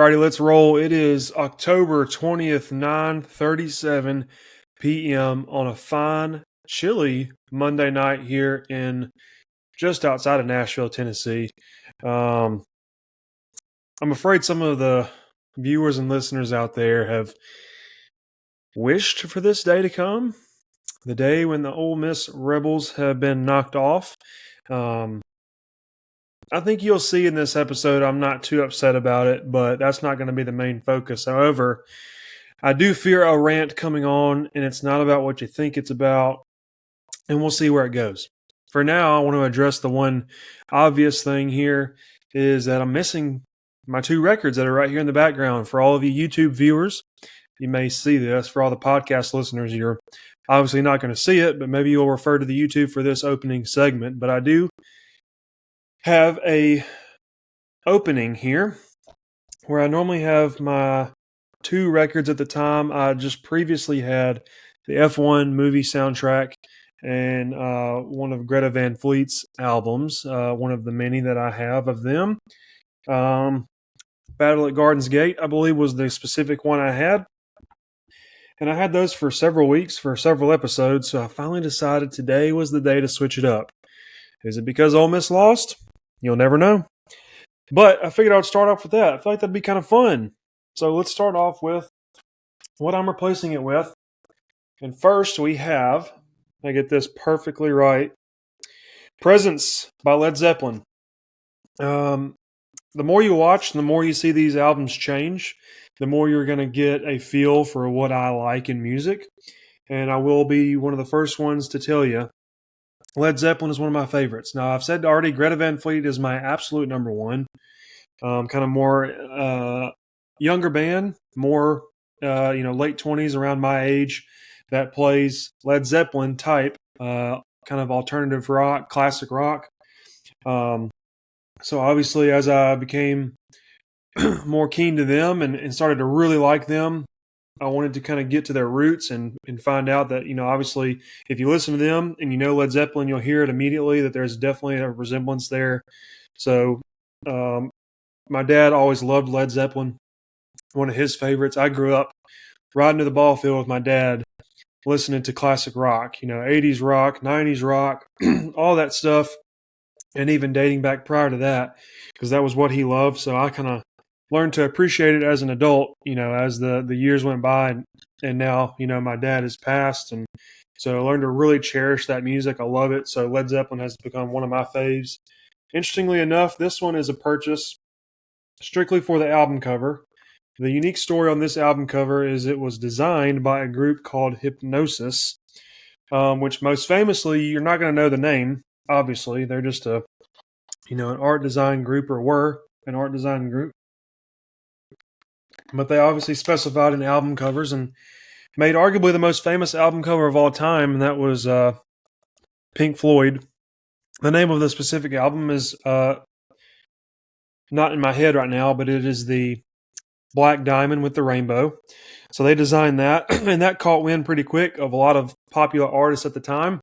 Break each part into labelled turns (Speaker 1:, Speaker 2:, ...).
Speaker 1: Alrighty, let's roll. It is October 20th, 9:37 p.m. on a fine, chilly Monday night here in just outside of Nashville, Tennessee. I'm afraid some of the viewers and listeners out there have wished for this day to come, the day when the Ole Miss Rebels have been knocked off. I think you'll see in this episode I'm not too upset about it, but that's not going to be the main focus. However, I do fear a rant coming on, and it's not about what you think it's about, and we'll see where it goes. For now, I want to address the one obvious thing here is that I'm missing my two records that are right here in the background. For all of you YouTube viewers, you may see this. For all the podcast listeners, you're obviously not going to see it, but maybe you'll refer to the YouTube for this opening segment. But I do have a opening here where I normally have my two records at the time. I just previously had the F1 movie soundtrack and one of Greta Van Fleet's albums, one of the many that I have of them. Battle at Garden's Gate, I believe, was the specific one I had. And I had those for several weeks, for several episodes, so I finally decided today was the day to switch it up. Is it because Ole Miss lost? You'll never know. But I figured I would start off with that. I feel like that'd be kind of fun. So let's start off with what I'm replacing it with. And first we have, I get this perfectly right, Presence by Led Zeppelin. The more you watch, the more you see these albums change, the more you're going to get a feel for what I like in music. And I will be one of the first ones to tell you, Led Zeppelin is one of my favorites. Now, I've said already, Greta Van Fleet is my absolute number one. Kind of more younger band, more late 20s, around my age, that plays Led Zeppelin type, kind of alternative rock, classic rock. So obviously, as I became more keen to them and started to really like them, I wanted to kind of get to their roots and find out that, obviously, if you listen to them and you know Led Zeppelin, you'll hear it immediately that there's definitely a resemblance there. So my dad always loved Led Zeppelin, one of his favorites. I grew up riding to the ball field with my dad, listening to classic rock, 80s rock, 90s rock, all that stuff, and even dating back prior to that, because that was what he loved. So I kind of learned to appreciate it as an adult, as the years went by, and now, my dad has passed, and so I learned to really cherish that music. I love it. So Led Zeppelin has become one of my faves. Interestingly enough, this one is a purchase strictly for the album cover. The unique story on this album cover is it was designed by a group called Hypnosis, which most famously, you're not going to know the name, obviously. They're just an art design group, or were an art design group. But they obviously specified in album covers and made arguably the most famous album cover of all time, and that was Pink Floyd. The name of the specific album is not in my head right now, but it is the Black Diamond with the Rainbow. So they designed that, and that caught wind pretty quick of a lot of popular artists at the time.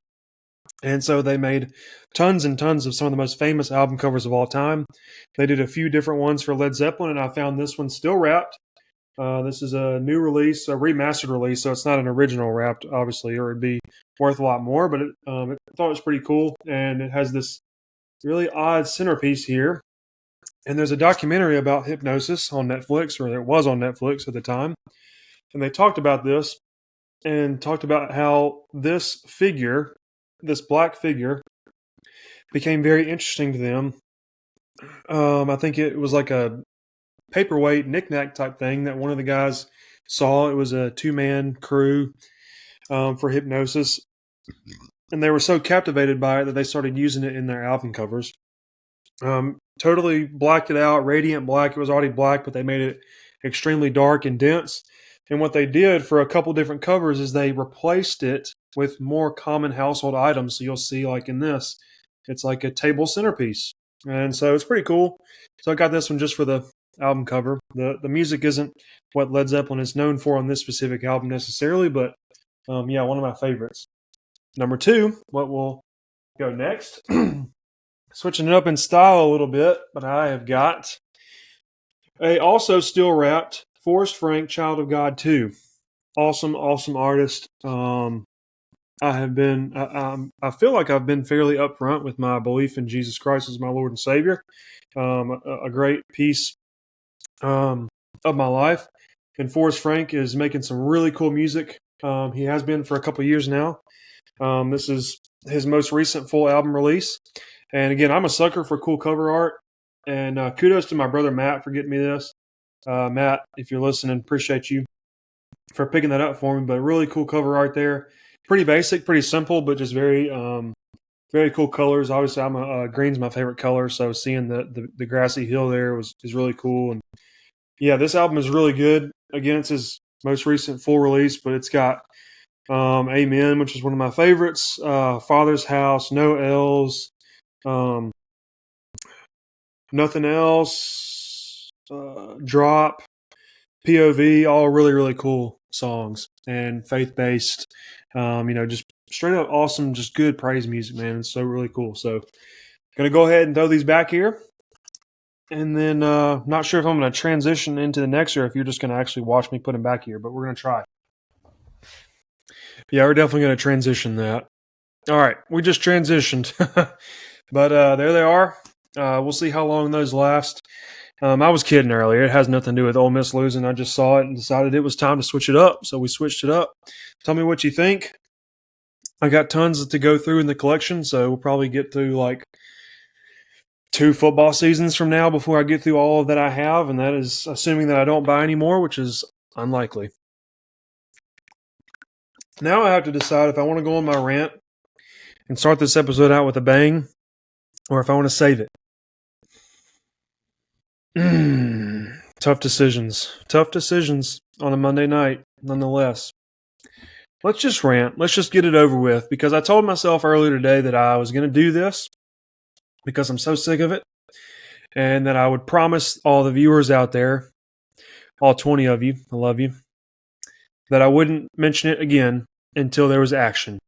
Speaker 1: And so they made tons and tons of some of the most famous album covers of all time. They did a few different ones for Led Zeppelin, and I found this one still wrapped. This is a new release, a remastered release, so it's not an original wrapped, obviously, or it'd be worth a lot more, but I thought it was pretty cool, and it has this really odd centerpiece here. And there's a documentary about Hypnosis on Netflix, or it was on Netflix at the time, and they talked about this and talked about how this figure, this black figure, became very interesting to them. I think it was like a paperweight knick-knack type thing that one of the guys saw. It was a two-man crew for Hypnosis, and they were so captivated by it that they started using it in their album covers. Totally blacked it out, radiant black. It was already black, but they made it extremely dark and dense. And what they did for a couple different covers is they replaced it with more common household items. So you'll see, like in this, it's like a table centerpiece. And so it's pretty cool. So I got this one just for the album cover. The music isn't what Led Zeppelin is known for on this specific album necessarily, but one of my favorites. Number two, what will go next, switching it up in style a little bit, but I have got A also still wrapped Forrest Frank, Child of God 2. Awesome, awesome artist. I feel like I've been fairly upfront with my belief in Jesus Christ as my Lord and Savior. A great piece of my life. And Forrest Frank is making some really cool music. He has been for a couple years now. This is his most recent full album release. And again, I'm a sucker for cool cover art. And kudos to my brother Matt for getting me this. Matt, if you're listening, appreciate you for picking that up for me. But really cool cover art there. Pretty basic, pretty simple, but just very cool colors. Obviously, I'm green's my favorite color, so seeing the grassy hill there is really cool. And yeah, this album is really good. Again, it's his most recent full release, but it's got Amen, which is one of my favorites. Father's House, No L's, Nothing Else, Drop, POV, all really, really cool songs and faith-based, just straight up awesome, just good praise music, man. It's so really cool. So going to go ahead and throw these back here. And then not sure if I'm going to transition into the next or if you're just going to actually watch me put them back here, but we're going to try. Yeah, we're definitely going to transition that. All right, we just transitioned. But there they are. We'll see how long those last. I was kidding earlier. It has nothing to do with Ole Miss losing. I just saw it and decided it was time to switch it up. So we switched it up. Tell me what you think. I got tons to go through in the collection, so we'll probably get through like 2 football seasons from now before I get through all of that I have, and that is assuming that I don't buy any more, which is unlikely. Now I have to decide if I want to go on my rant and start this episode out with a bang, or if I want to save it. Tough decisions. Tough decisions on a Monday night, nonetheless. Let's just rant. Let's just get it over with, because I told myself earlier today that I was going to do this because I'm so sick of it, and that I would promise all the viewers out there, all 20 of you, I love you, that I wouldn't mention it again until there was action.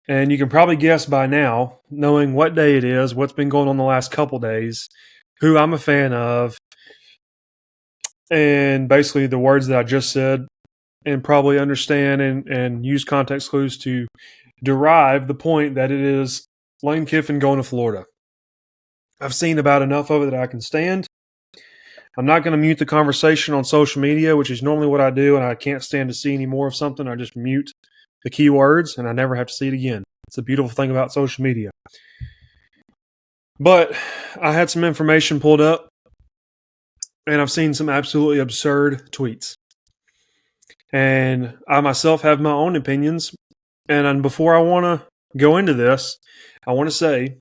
Speaker 1: And you can probably guess by now, knowing what day it is, what's been going on the last couple days, who I'm a fan of, and basically the words that I just said, and probably understand and use context clues to derive the point that it is Lane Kiffin going to Florida. I've seen about enough of it that I can stand. I'm not going to mute the conversation on social media, which is normally what I do, and I can't stand to see any more of something. I just mute the keywords, and I never have to see it again. It's a beautiful thing about social media. But I had some information pulled up, and I've seen some absolutely absurd tweets. And I myself have my own opinions. And before I want to go into this, I want to say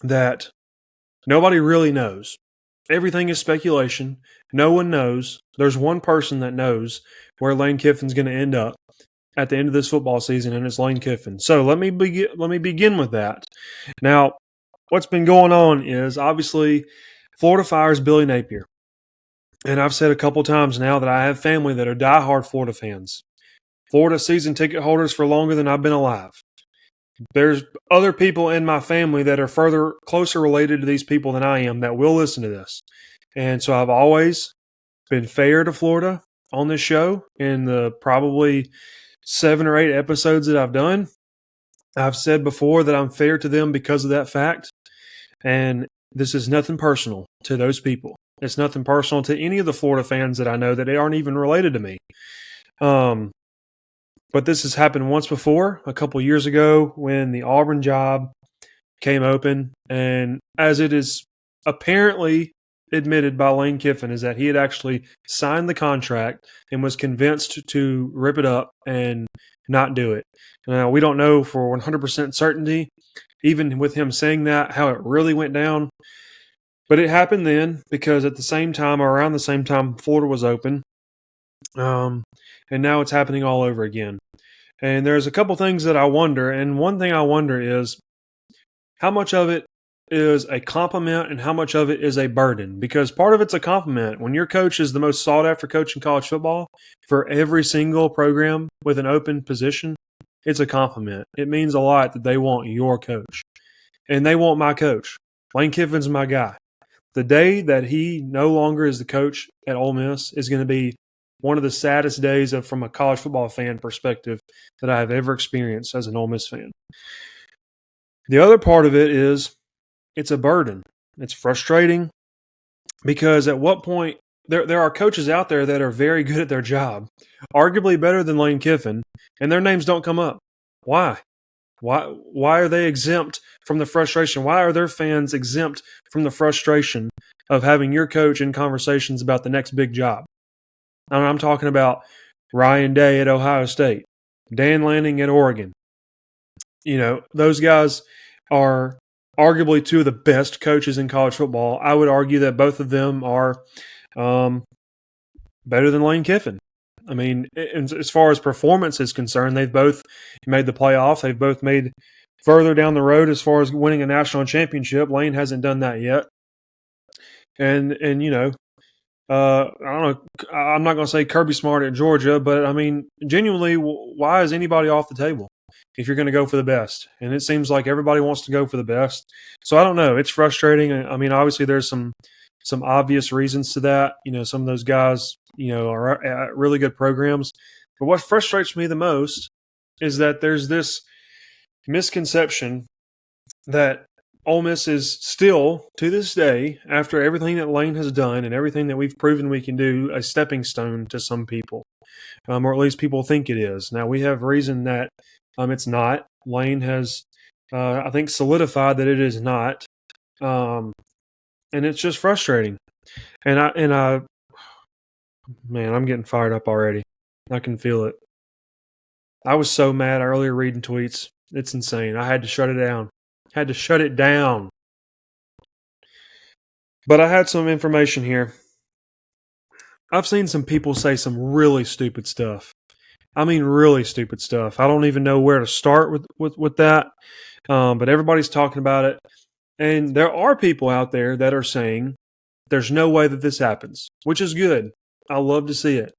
Speaker 1: that nobody really knows. Everything is speculation. No one knows. There's one person that knows where Lane Kiffin's going to end up at the end of this football season, and it's Lane Kiffin. So let me begin with that. Now, what's been going on is obviously Florida fires Billy Napier. And I've said a couple times now that I have family that are diehard Florida fans. Florida season ticket holders for longer than I've been alive. There's other people in my family that are closer related to these people than I am that will listen to this. And so I've always been fair to Florida on this show. In the probably 7 or 8 episodes that I've done, I've said before that I'm fair to them because of that fact. And this is nothing personal to those people. It's nothing personal to any of the Florida fans that I know that aren't even related to me. But this has happened once before, a couple years ago, when the Auburn job came open. And as it is apparently admitted by Lane Kiffin, is that he had actually signed the contract and was convinced to rip it up and not do it. Now, we don't know for 100% certainty, even with him saying that, how it really went down. But it happened then because at the same time, or around the same time, Florida was open. And now it's happening all over again. And there's a couple things that I wonder. And one thing I wonder is how much of it is a compliment and how much of it is a burden. Because part of it's a compliment. When your coach is the most sought after coach in college football for every single program with an open position, it's a compliment. It means a lot that they want your coach. And they want my coach. Lane Kiffin's my guy. The day that he no longer is the coach at Ole Miss is going to be one of the saddest days from a college football fan perspective that I have ever experienced as an Ole Miss fan. The other part of it is it's a burden. It's frustrating because at what point there are coaches out there that are very good at their job, arguably better than Lane Kiffin, and their names don't come up. Why? Why are they exempt from the frustration? Why are their fans exempt from the frustration of having your coach in conversations about the next big job? I'm talking about Ryan Day at Ohio State, Dan Lanning at Oregon. Those guys are arguably two of the best coaches in college football. I would argue that both of them are better than Lane Kiffin. I mean, as far as performance is concerned, they've both made the playoffs. They've both made further down the road as far as winning a national championship. Lane hasn't done that yet. And I don't know. I'm not going to say Kirby Smart at Georgia, but I mean, genuinely, why is anybody off the table if you're going to go for the best? And it seems like everybody wants to go for the best. So I don't know. It's frustrating. I mean, obviously, there's some obvious reasons to that. Some of those guys, are at really good programs. But what frustrates me the most is that there's this misconception that Ole Miss is still, to this day, after everything that Lane has done and everything that we've proven we can do, a stepping stone to some people, or at least people think it is. Now, we have reason that it's not. Lane has, I think, solidified that it is not. And it's just frustrating. And man, I'm getting fired up already. I can feel it. I was so mad earlier reading tweets. It's insane. I had to shut it down. But I had some information here. I've seen some people say some really stupid stuff. I mean, really stupid stuff. I don't even know where to start with that. But everybody's talking about it. And there are people out there that are saying there's no way that this happens, which is good. I love to see it.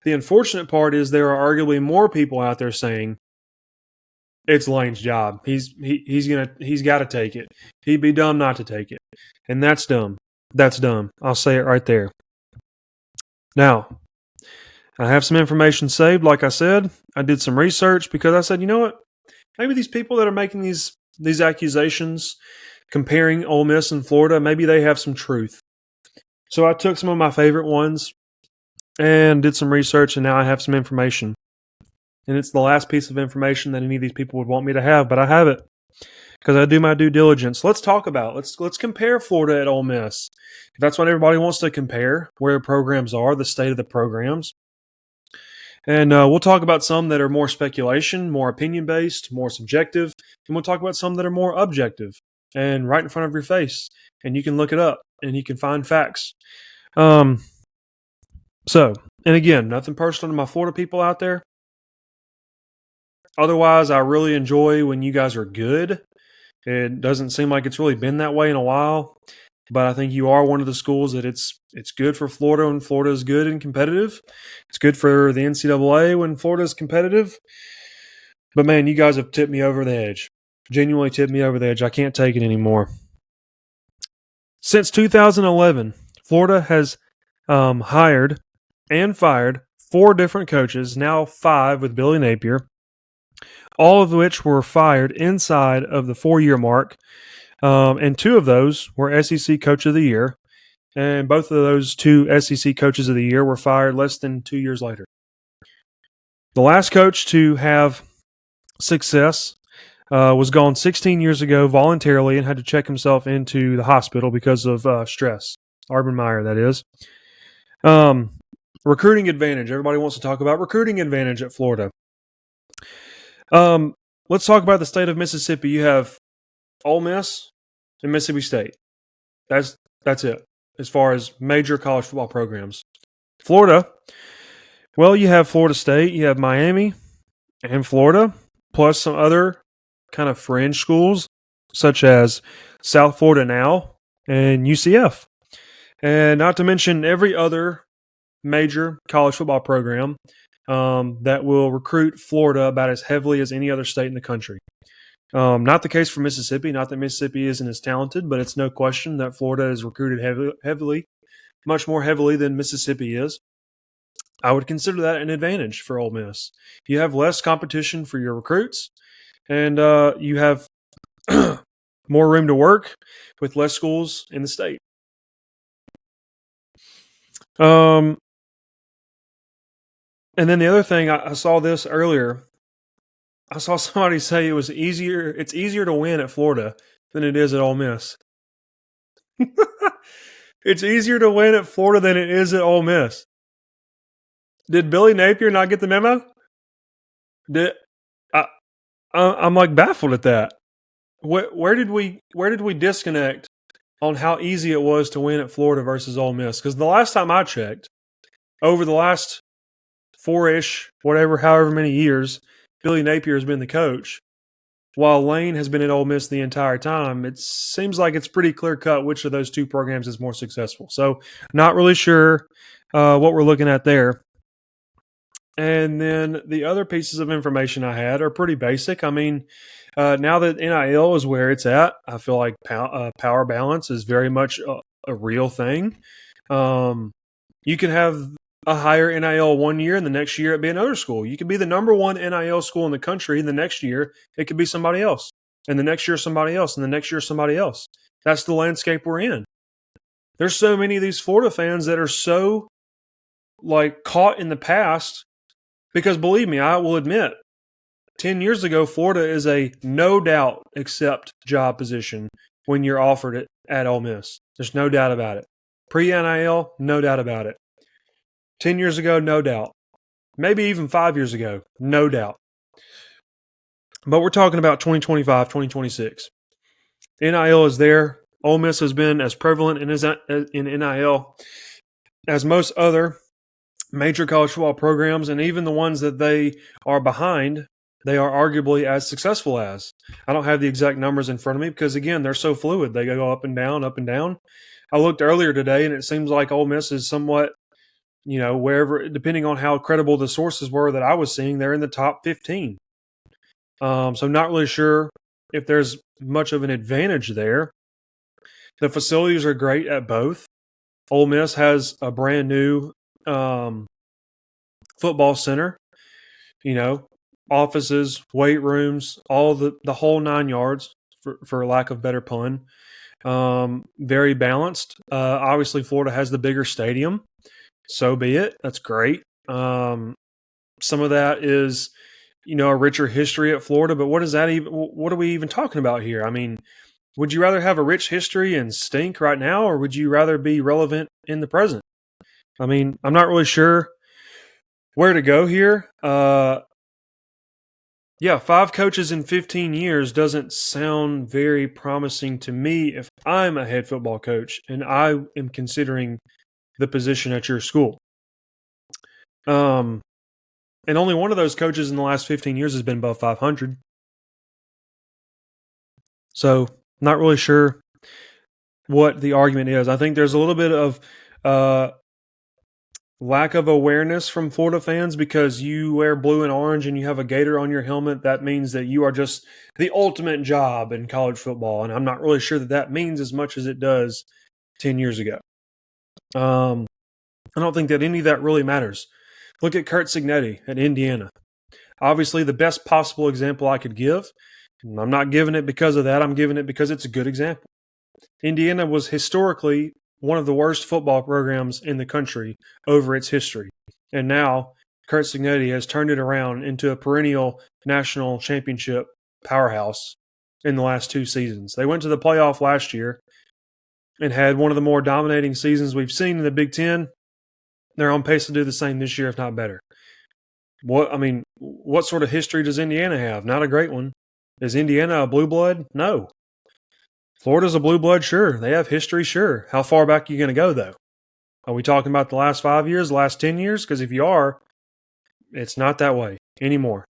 Speaker 1: The unfortunate part is there are arguably more people out there saying it's Lane's job. He's got to take it. He'd be dumb not to take it. And that's dumb. That's dumb. I'll say it right there. Now, I have some information saved. Like I said, I did some research because I said, you know what? Maybe these people that are making these accusations comparing Ole Miss and Florida, maybe they have some truth. So I took some of my favorite ones and did some research, and now I have some information. And it's the last piece of information that any of these people would want me to have, but I have it because I do my due diligence. Let's talk about let's compare Florida at Ole Miss. If that's what everybody wants to compare, where the programs are, the state of the programs. And we'll talk about some that are more speculation, more opinion-based, more subjective. And we'll talk about some that are more objective and right in front of your face. And you can look it up and you can find facts. So, and again, nothing personal to my Florida people out there. Otherwise, I really enjoy when you guys are good. It doesn't seem like it's really been that way in a while. But I think you are one of the schools that it's good for Florida when Florida is good and competitive. It's good for the NCAA when Florida is competitive. But man, you guys have tipped me over the edge. Genuinely tipped me over the edge. I can't take it anymore. Since 2011, Florida has hired and fired 4 different coaches, now 5 with Billy Napier, all of which were fired inside of the 4-year mark. And 2 of those were SEC Coach of the Year. And both of those 2 SEC Coaches of the Year were fired less than 2 years later. The last coach to have success was gone 16 years ago voluntarily and had to check himself into the hospital because of stress. Urban Meyer, that is. Recruiting advantage. Everybody wants to talk about recruiting advantage at Florida. Let's talk about the state of Mississippi. You have Ole Miss and Mississippi State. That's it as far as major college football programs. Florida, well, you have Florida State, you have Miami and Florida, plus some other kind of fringe schools such as South Florida Now and UCF. And not to mention every other major college football program that will recruit Florida about as heavily as any other state in the country. Not the case for Mississippi. Not that Mississippi isn't as talented, but it's no question that Florida is recruited heavily, much more heavily than Mississippi is. I would consider that an advantage for Ole Miss. You have less competition for your recruits, and you have more room to work with less schools in the state. And then the other thing, I saw this earlier. I saw somebody say it's easier to win at Florida than it is at Ole Miss. It's easier to win at Florida than it is at Ole Miss. Did Billy Napier not get the memo? I'm like baffled at that. Where did we disconnect on how easy it was to win at Florida versus Ole Miss? Because the last time I checked, over the last however many years, Billy Napier has been the coach, while Lane has been at Ole Miss the entire time. It seems like it's pretty clear cut which of those two programs is more successful. So, not really sure what we're looking at there. And then the other pieces of information I had are pretty basic. I mean, now that NIL is where it's at, I feel like power balance is very much a real thing. You can have a higher NIL one year, and the next year it be another school. You could be the number one NIL school in the country, and the next year it could be somebody else, and the next year somebody else, and the next year somebody else. That's the landscape we're in. There's so many of these Florida fans that are so caught in the past. Because believe me, I will admit, 10 years ago, Florida is a no doubt accept job position when you're offered it at Ole Miss. There's no doubt about it. Pre-NIL, no doubt about it. 10 years ago, no doubt. Maybe even 5 years ago, no doubt. But we're talking about 2025, 2026. NIL is there. Ole Miss has been as prevalent in NIL as most other major college football programs, and even the ones that they are behind, they are arguably as successful as. I don't have the exact numbers in front of me because, again, they're so fluid. They go up and down, up and down. I looked earlier today, and it seems like Ole Miss is somewhat, wherever, depending on how credible the sources were that I was seeing, they're in the top 15. So not really sure if there's much of an advantage there. The facilities are great at both. Ole Miss has a brand new football center, offices, weight rooms, all the whole 9 yards, for lack of better pun. Very balanced. Obviously, Florida has the bigger stadium. So be it. That's great. Some of that is, a richer history at Florida. But what are we even talking about here? I mean, would you rather have a rich history and stink right now, or would you rather be relevant in the present? I mean, I'm not really sure where to go here. 5 coaches in 15 years doesn't sound very promising to me if I'm a head football coach and I am considering the position at your school. And only one of those coaches in the last 15 years has been above 500. So, not really sure what the argument is. I think there's a little bit of lack of awareness from Florida fans because you wear blue and orange and you have a gator on your helmet. That means that you are just the ultimate job in college football. And I'm not really sure that means as much as it does 10 years ago. I don't think that any of that really matters. Look at Curt Cignetti at Indiana. Obviously, the best possible example I could give. I'm not giving it because of that. I'm giving it because it's a good example. Indiana was historically one of the worst football programs in the country over its history. And now Curt Cignetti has turned it around into a perennial national championship powerhouse in the last 2 seasons. They went to the playoff last year and had one of the more dominating seasons we've seen in the Big Ten. They're on pace to do the same this year, if not better. What sort of history does Indiana have? Not a great one. Is Indiana a blue blood? No. Florida's a blue blood, sure. They have history, sure. How far back are you going to go, though? Are we talking about the last 5 years, the last 10 years? Because if you are, it's not that way anymore.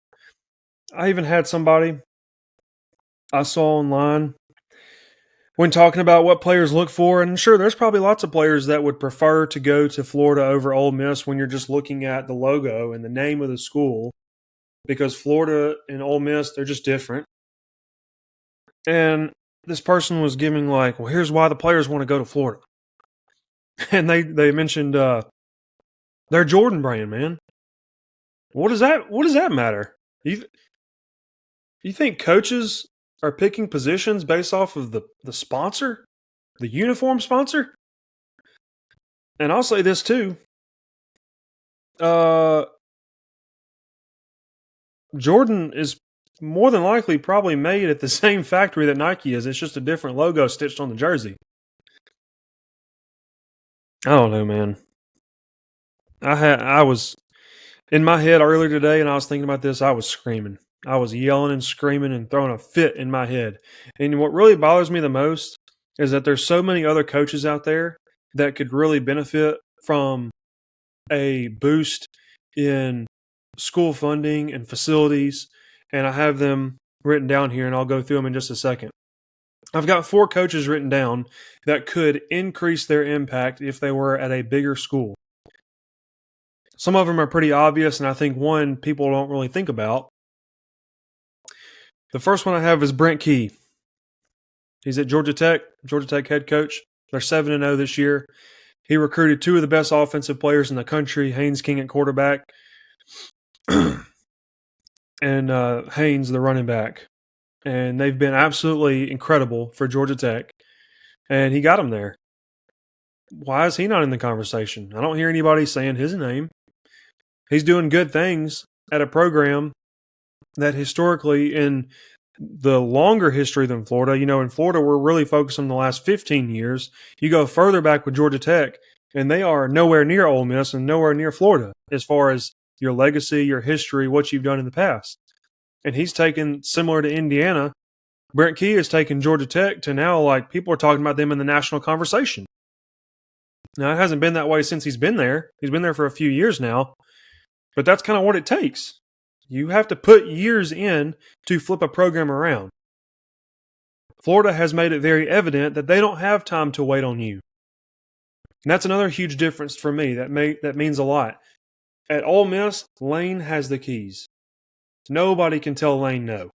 Speaker 1: I even had somebody I saw online when talking about what players look for, and sure, there's probably lots of players that would prefer to go to Florida over Ole Miss when you're just looking at the logo and the name of the school, because Florida and Ole Miss, they're just different. And this person was giving like, well, here's why the players want to go to Florida. And they mentioned their Jordan brand, man. What does that matter? You think coaches are picking positions based off of the sponsor? The uniform sponsor? And I'll say this too. Jordan is more than likely probably made at the same factory that Nike is. It's just a different logo stitched on the jersey. I don't know, man. I was in my head earlier today, and I was thinking about this. I was screaming. I was yelling and screaming and throwing a fit in my head. And what really bothers me the most is that there's so many other coaches out there that could really benefit from a boost in school funding and facilities. And I have them written down here, and I'll go through them in just a second. I've got 4 coaches written down that could increase their impact if they were at a bigger school. Some of them are pretty obvious, and I think one people don't really think about. The first one I have is Brent Key. He's at Georgia Tech head coach. They're 7-0 this year. He recruited 2 of the best offensive players in the country, Haynes King at quarterback, and Haynes, the running back. And they've been absolutely incredible for Georgia Tech. And he got them there. Why is he not in the conversation? I don't hear anybody saying his name. He's doing good things at a program that historically, in the longer history than Florida, in Florida, we're really focused on the last 15 years. You go further back with Georgia Tech, and they are nowhere near Ole Miss and nowhere near Florida as far as your legacy, your history, what you've done in the past. And he's taken, similar to Indiana, Brent Key has taken Georgia Tech to now, like, people are talking about them in the national conversation. Now, it hasn't been that way since he's been there. He's been there for a few years now. But that's kind of what it takes. You have to put years in to flip a program around. Florida has made it very evident that they don't have time to wait on you. And that's another huge difference for me. That means a lot. At Ole Miss, Lane has the keys. Nobody can tell Lane no.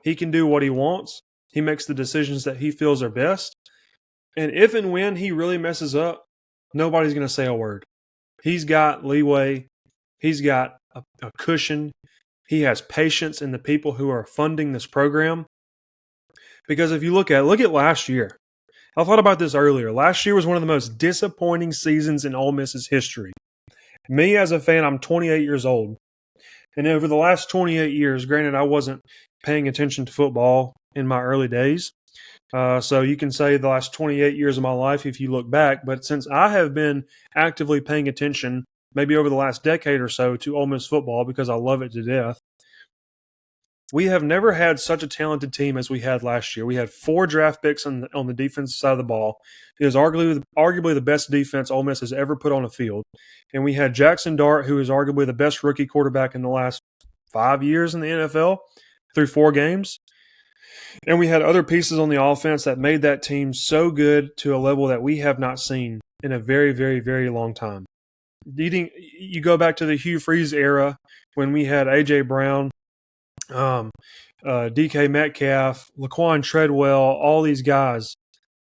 Speaker 1: He can do what he wants. He makes the decisions that he feels are best. And if and when he really messes up, nobody's going to say a word. He's got leeway. He's got a cushion. He has patience in the people who are funding this program. Because if you look at last year. I thought about this earlier. Last year was one of the most disappointing seasons in Ole Miss's history. Me as a fan, I'm 28 years old. And over the last 28 years, granted I wasn't paying attention to football in my early days. So you can say the last 28 years of my life if you look back. But since I have been actively paying attention maybe over the last decade or so to Ole Miss football because I love it to death, we have never had such a talented team as we had last year. We had 4 draft picks on the defensive side of the ball. It is arguably the best defense Ole Miss has ever put on a field. And we had Jackson Dart, who is arguably the best rookie quarterback in the last 5 years in the NFL through 4 games. And we had other pieces on the offense that made that team so good to a level that we have not seen in a very, very, very long time. You go back to the Hugh Freeze era when we had A.J. Brown, DK Metcalf, Laquan Treadwell, all these guys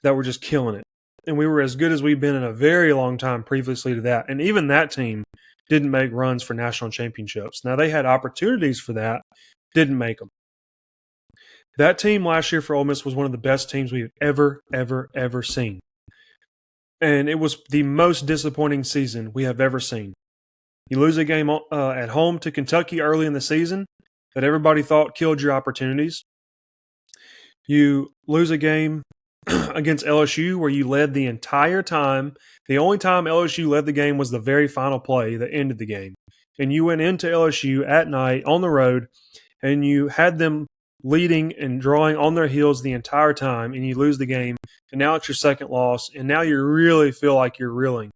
Speaker 1: that were just killing it. And we were as good as we've been in a very long time previously to that. And even that team didn't make runs for national championships. Now, they had opportunities for that, didn't make them. That team last year for Ole Miss was one of the best teams we've ever seen. And it was the most disappointing season we have ever seen. You lose a game at home to Kentucky early in the season that everybody thought killed your opportunities. You lose a game against LSU where you led the entire time. The only time LSU led the game was the very final play that ended the game. And you went into LSU at night on the road and you had them leading and drawing on their heels the entire time, and you lose the game, and now it's your second loss, and now you really feel like you're reeling.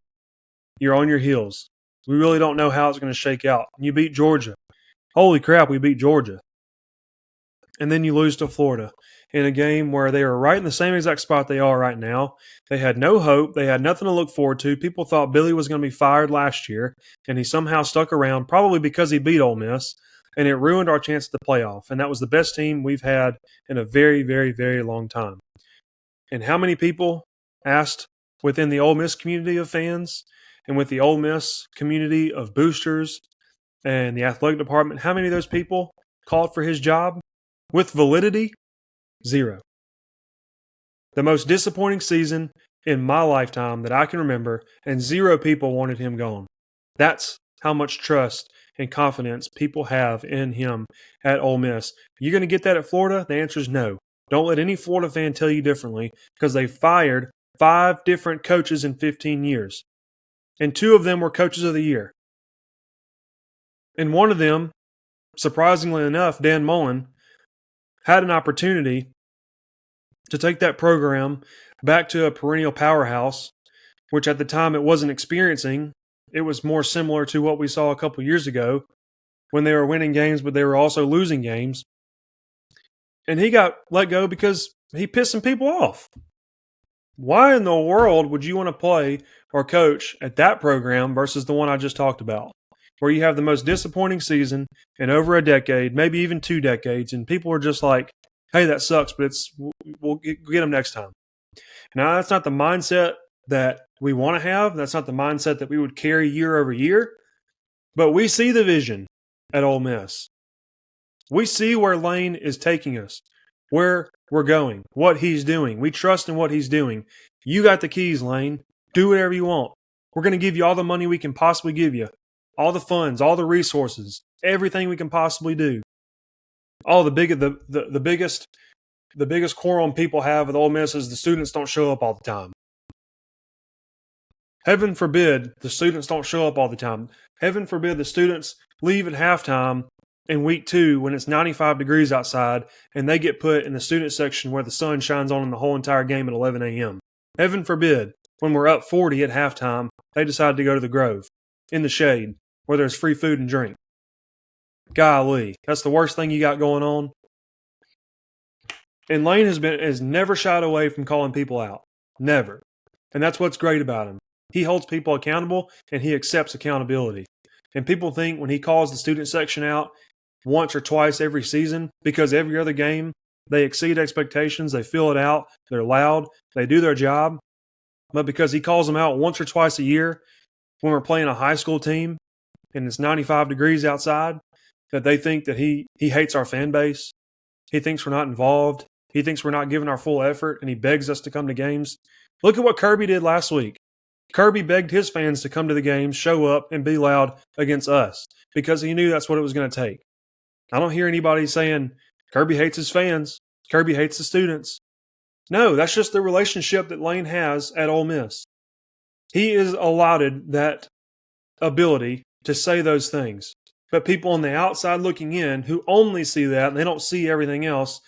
Speaker 1: You're on your heels. We really don't know how it's going to shake out. And you beat Georgia. Holy crap, we beat Georgia. And then you lose to Florida in a game where they are right in the same exact spot they are right now. They had no hope. They had nothing to look forward to. People thought Billy was going to be fired last year, and he somehow stuck around, probably because he beat Ole Miss. and it ruined our chance at the playoff. And that was the best team we've had in a very, very, very long time. And how many people asked within the Ole Miss community of fans and with the Ole Miss community of boosters and the athletic department, how many of those people called for his job with validity? 0. The most disappointing season in my lifetime that I can remember, and 0 people wanted him gone. That's how much trust and confidence people have in him at Ole Miss. You're going to get that at Florida? The answer is no. Don't let any Florida fan tell you differently, because they fired 5 different coaches in 15 years. And 2 of them were coaches of the year. And one of them, surprisingly enough, Dan Mullen, had an opportunity to take that program back to a perennial powerhouse, which at the time it wasn't experiencing. It was more similar to what we saw a couple years ago when they were winning games, but they were also losing games. And he got let go because he pissed some people off. Why in the world would you want to play or coach at that program versus the one I just talked about, where you have the most disappointing season in over a decade, maybe even 2 decades, and people are just like, hey, that sucks, but we'll get them next time. Now, that's not the mindset that we want to have. That's not the mindset that we would carry year over year. But we see the vision at Ole Miss. We see where Lane is taking us, where we're going, what he's doing. We trust in what he's doing. You got the keys, Lane. Do whatever you want. We're going to give you all the money we can possibly give you, all the funds, all the resources, everything we can possibly do. The biggest quarrel people have with Ole Miss is the students don't show up all the time. Heaven forbid the students don't show up all the time. Heaven forbid the students leave at halftime in week 2 when it's 95 degrees outside and they get put in the student section where the sun shines on them the whole entire game at 11 a.m. Heaven forbid when we're up 40 at halftime, they decide to go to the Grove in the shade where there's free food and drink. Golly, that's the worst thing you got going on. And Lane has never shied away from calling people out. Never. And that's what's great about him. He holds people accountable and he accepts accountability. And people think when he calls the student section out once or twice every season, because every other game they exceed expectations, they fill it out, they're loud, they do their job. But because he calls them out once or twice a year when we're playing a high school team and it's 95 degrees outside, that they think that he hates our fan base. He thinks we're not involved. He thinks we're not giving our full effort, and he begs us to come to games. Look at what Kirby did last week. Kirby begged his fans to come to the games, show up, and be loud against us because he knew that's what it was going to take. I don't hear anybody saying Kirby hates his fans. Kirby hates the students. No, that's just the relationship that Lane has at Ole Miss. He is allotted that ability to say those things. But people on the outside looking in who only see that and they don't see everything else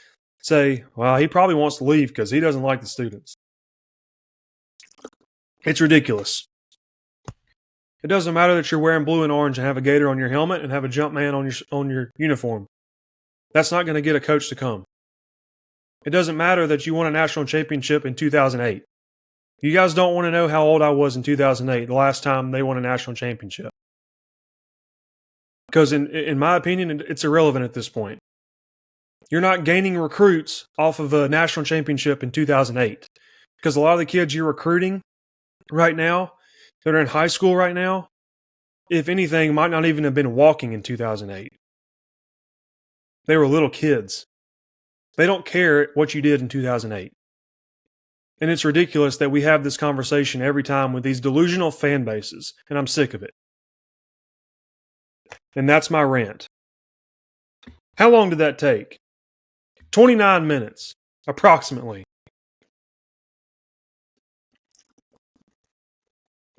Speaker 1: say, well, he probably wants to leave because he doesn't like the students. It's ridiculous. It doesn't matter that you're wearing blue and orange and have a gator on your helmet and have a jump man on your uniform. That's not going to get a coach to come. It doesn't matter that you won a national championship in 2008. You guys don't want to know how old I was in 2008, the last time they won a national championship. Because in my opinion, it's irrelevant at this point. You're not gaining recruits off of a national championship in 2008. Because a lot of the kids you're recruiting right now, that are in high school right now, if anything, might not even have been walking in 2008. They were little kids. They don't care what you did in 2008. And it's ridiculous that we have this conversation every time with these delusional fan bases, and I'm sick of it. And that's my rant. How long did that take? 29 minutes, approximately.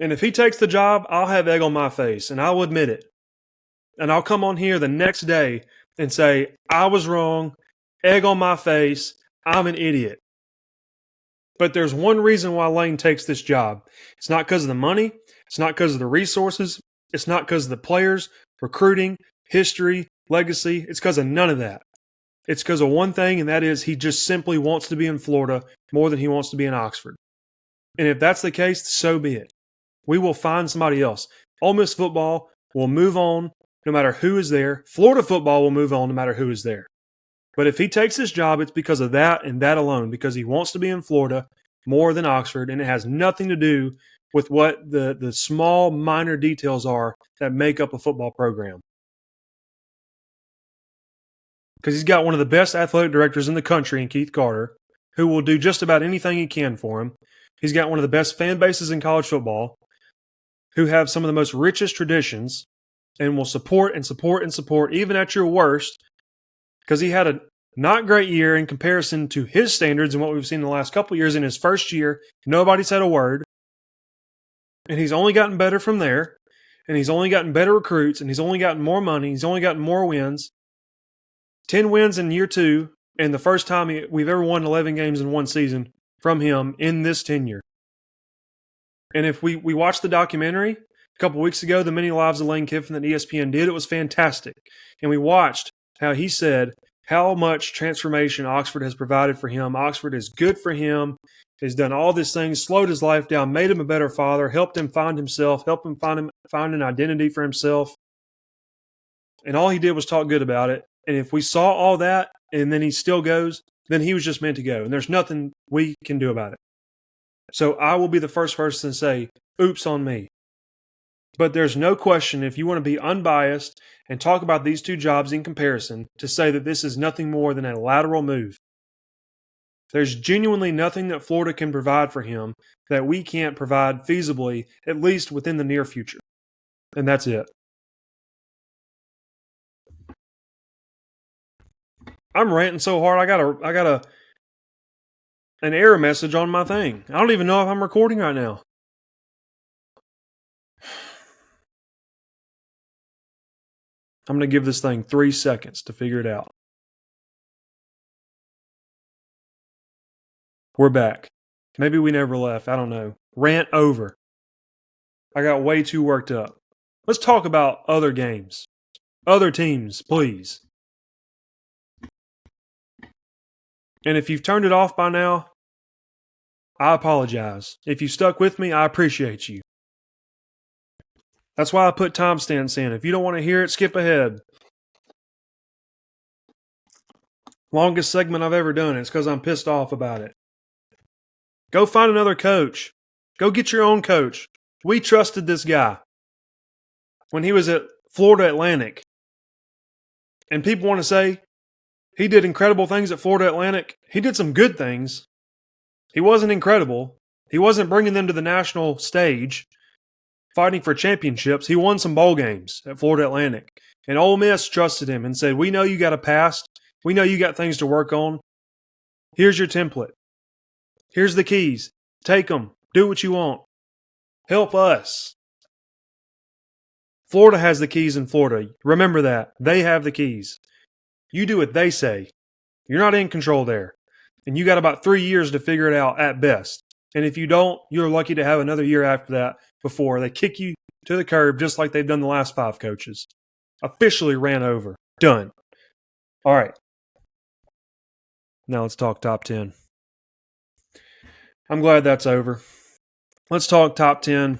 Speaker 1: And if he takes the job, I'll have egg on my face, and I'll admit it. And I'll come on here the next day and say, I was wrong, egg on my face, I'm an idiot. But there's one reason why Lane takes this job. It's not because of the money. It's not because of the resources. It's not because of the players, recruiting, history, legacy. It's because of none of that. It's because of one thing, and that is he just simply wants to be in Florida more than he wants to be in Oxford. And if that's the case, so be it. We will find somebody else. Ole Miss football will move on no matter who is there. Florida football will move on no matter who is there. But if he takes this job, it's because of that and that alone, because he wants to be in Florida more than Oxford, and it has nothing to do with what the small, minor details are that make up a football program. Because he's got one of the best athletic directors in the country in Keith Carter, who will do just about anything he can for him. He's got one of the best fan bases in college football, who have some of the most richest traditions, and will support and support and support, even at your worst, because he had a not great year in comparison to his standards and what we've seen in the last couple of years. In his first year, nobody said a word. And he's only gotten better from there. And he's only gotten better recruits. And he's only gotten more money. He's only gotten more wins. 10 wins in year 2. And the first time we've ever won 11 games in one season from him in this tenure. And if we watched the documentary a couple weeks ago, The Many Lives of Lane Kiffin that ESPN did, it was fantastic. And we watched how he said how much transformation Oxford has provided for him. Oxford is good for him, has done all these things, slowed his life down, made him a better father, helped him find himself, helped him find an identity for himself. And all he did was talk good about it. And if we saw all that and then he still goes, then he was just meant to go. And there's nothing we can do about it. So I will be the first person to say, oops on me. But there's no question, if you want to be unbiased and talk about these two jobs in comparison, to say that this is nothing more than a lateral move. There's genuinely nothing that Florida can provide for him that we can't provide feasibly, at least within the near future. And that's it. I'm ranting so hard, I got an error message on my thing. I don't even know if I'm recording right now. I'm going to give this thing 3 seconds to figure it out. We're back. Maybe we never left. I don't know. Rant over. I got way too worked up. Let's talk about other games. Other teams, please. And if you've turned it off by now, I apologize. If you stuck with me, I appreciate you. That's why I put timestamps in. If you don't want to hear it, skip ahead. Longest segment I've ever done. It's because I'm pissed off about it. Go find another coach. Go get your own coach. We trusted this guy when he was at Florida Atlantic. And people want to say he did incredible things at Florida Atlantic. He did some good things. He wasn't incredible. He wasn't bringing them to the national stage, fighting for championships. He won some bowl games at Florida Atlantic. And Ole Miss trusted him and said, we know you got a past. We know you got things to work on. Here's your template. Here's the keys. Take them. Do what you want. Help us. Florida has the keys in Florida. Remember that. They have the keys. You do what they say. You're not in control there. And you got about 3 years to figure it out at best. And if you don't, you're lucky to have another year after that before they kick you to the curb just like they've done the last 5 coaches. Officially ran over. Done. All right. Now let's talk top 10. I'm glad that's over. Let's talk top 10.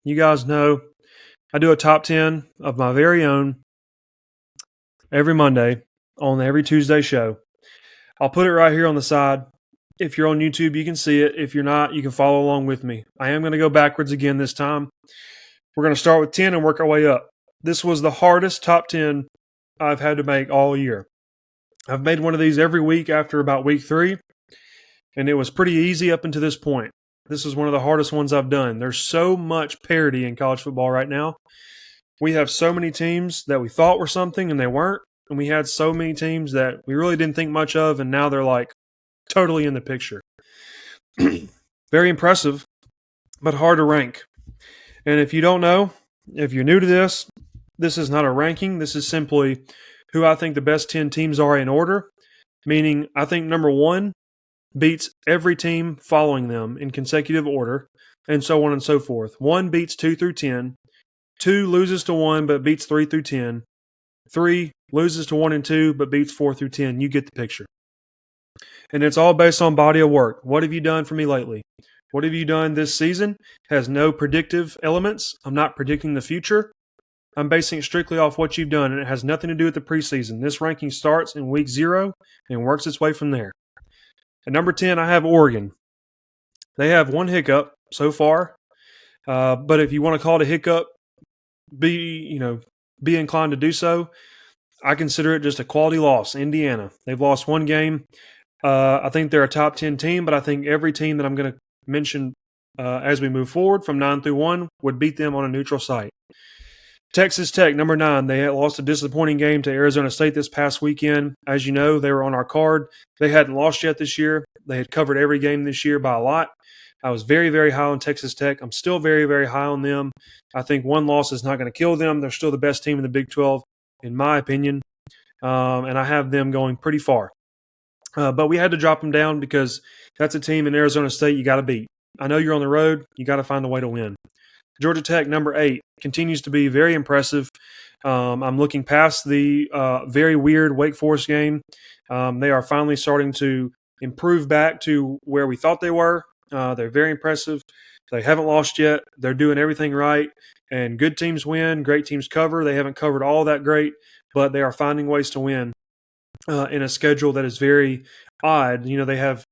Speaker 1: You guys know I do a top 10 of my very own every Monday on every Tuesday show. I'll put it right here on the side. If you're on YouTube, you can see it. If you're not, you can follow along with me. I am going to go backwards again this time. We're going to start with 10 and work our way up. This was the hardest top 10 I've had to make all year. I've made one of these every week after about week 3, and it was pretty easy up until this point. This is one of the hardest ones I've done. There's so much parity in college football right now. We have so many teams that we thought were something and they weren't. And we had so many teams that we really didn't think much of, and now they're like totally in the picture. Very impressive, but hard to rank. And if you don't know, if you're new to this, this is not a ranking. This is simply who I think the best 10 teams are in order, meaning I think number 1 beats every team following them in consecutive order, and so on and so forth. 1 beats 2 through 10. 2 loses to 1 but beats 3 through 10. 3 loses to 1 and 2 but beats 4 through 10. You get the picture. And it's all based on body of work. What have you done for me lately? What have you done this season? Has no predictive elements. I'm not predicting the future. I'm basing it strictly off what you've done, and it has nothing to do with the preseason. This ranking starts in week 0 and works its way from there. At number 10, I have Oregon. They have one hiccup so far, but if you want to call it a hiccup, be inclined to do so. I consider it just a quality loss. Indiana. They've lost one game. I think they're a top 10 team, but I think every team that I'm going to mention as we move forward from 9 through 1 would beat them on a neutral site. Texas Tech, number 9. They had lost a disappointing game to Arizona State this past weekend. As you know, they were on our card. They hadn't lost yet this year. They had covered every game this year by a lot. I was very, very high on Texas Tech. I'm still very, very high on them. I think one loss is not going to kill them. They're still the best team in the Big 12, in my opinion, and I have them going pretty far. But we had to drop them down because that's a team in Arizona State you got to beat. I know you're on the road. You got to find a way to win. Georgia Tech, number 8, continues to be very impressive. I'm looking past the very weird Wake Forest game. They are finally starting to improve back to where we thought they were. They're very impressive. They haven't lost yet. They're doing everything right. And good teams win. Great teams cover. They haven't covered all that great, but they are finding ways to win in a schedule that is very odd. They have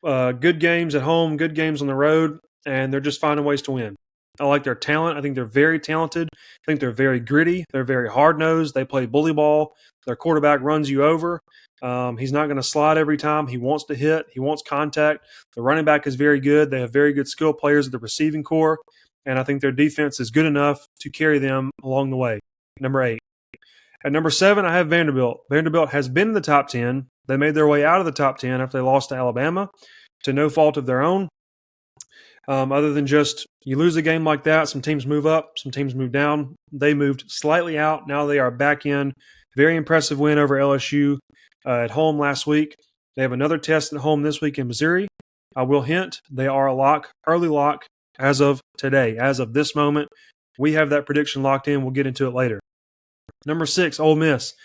Speaker 1: good games at home, good games on the road, and they're just finding ways to win. I like their talent. I think they're very talented. I think they're very gritty. They're very hard-nosed. They play bully ball. Their quarterback runs you over. He's not going to slide every time. He wants to hit. He wants contact. The running back is very good. They have very good skill players at the receiving core, and I think their defense is good enough to carry them along the way. Number 8. At number 7, I have Vanderbilt. Vanderbilt has been in the top 10. They made their way out of the top 10 after they lost to Alabama to no fault of their own. Other than just you lose a game like that, some teams move up, some teams move down. They moved slightly out. Now they are back in. Very impressive win over LSU at home last week. They have another test at home this week in Missouri. I will hint, they are a lock, early lock as of today, as of this moment. We have that prediction locked in. We'll get into it later. Number 6, Ole Miss.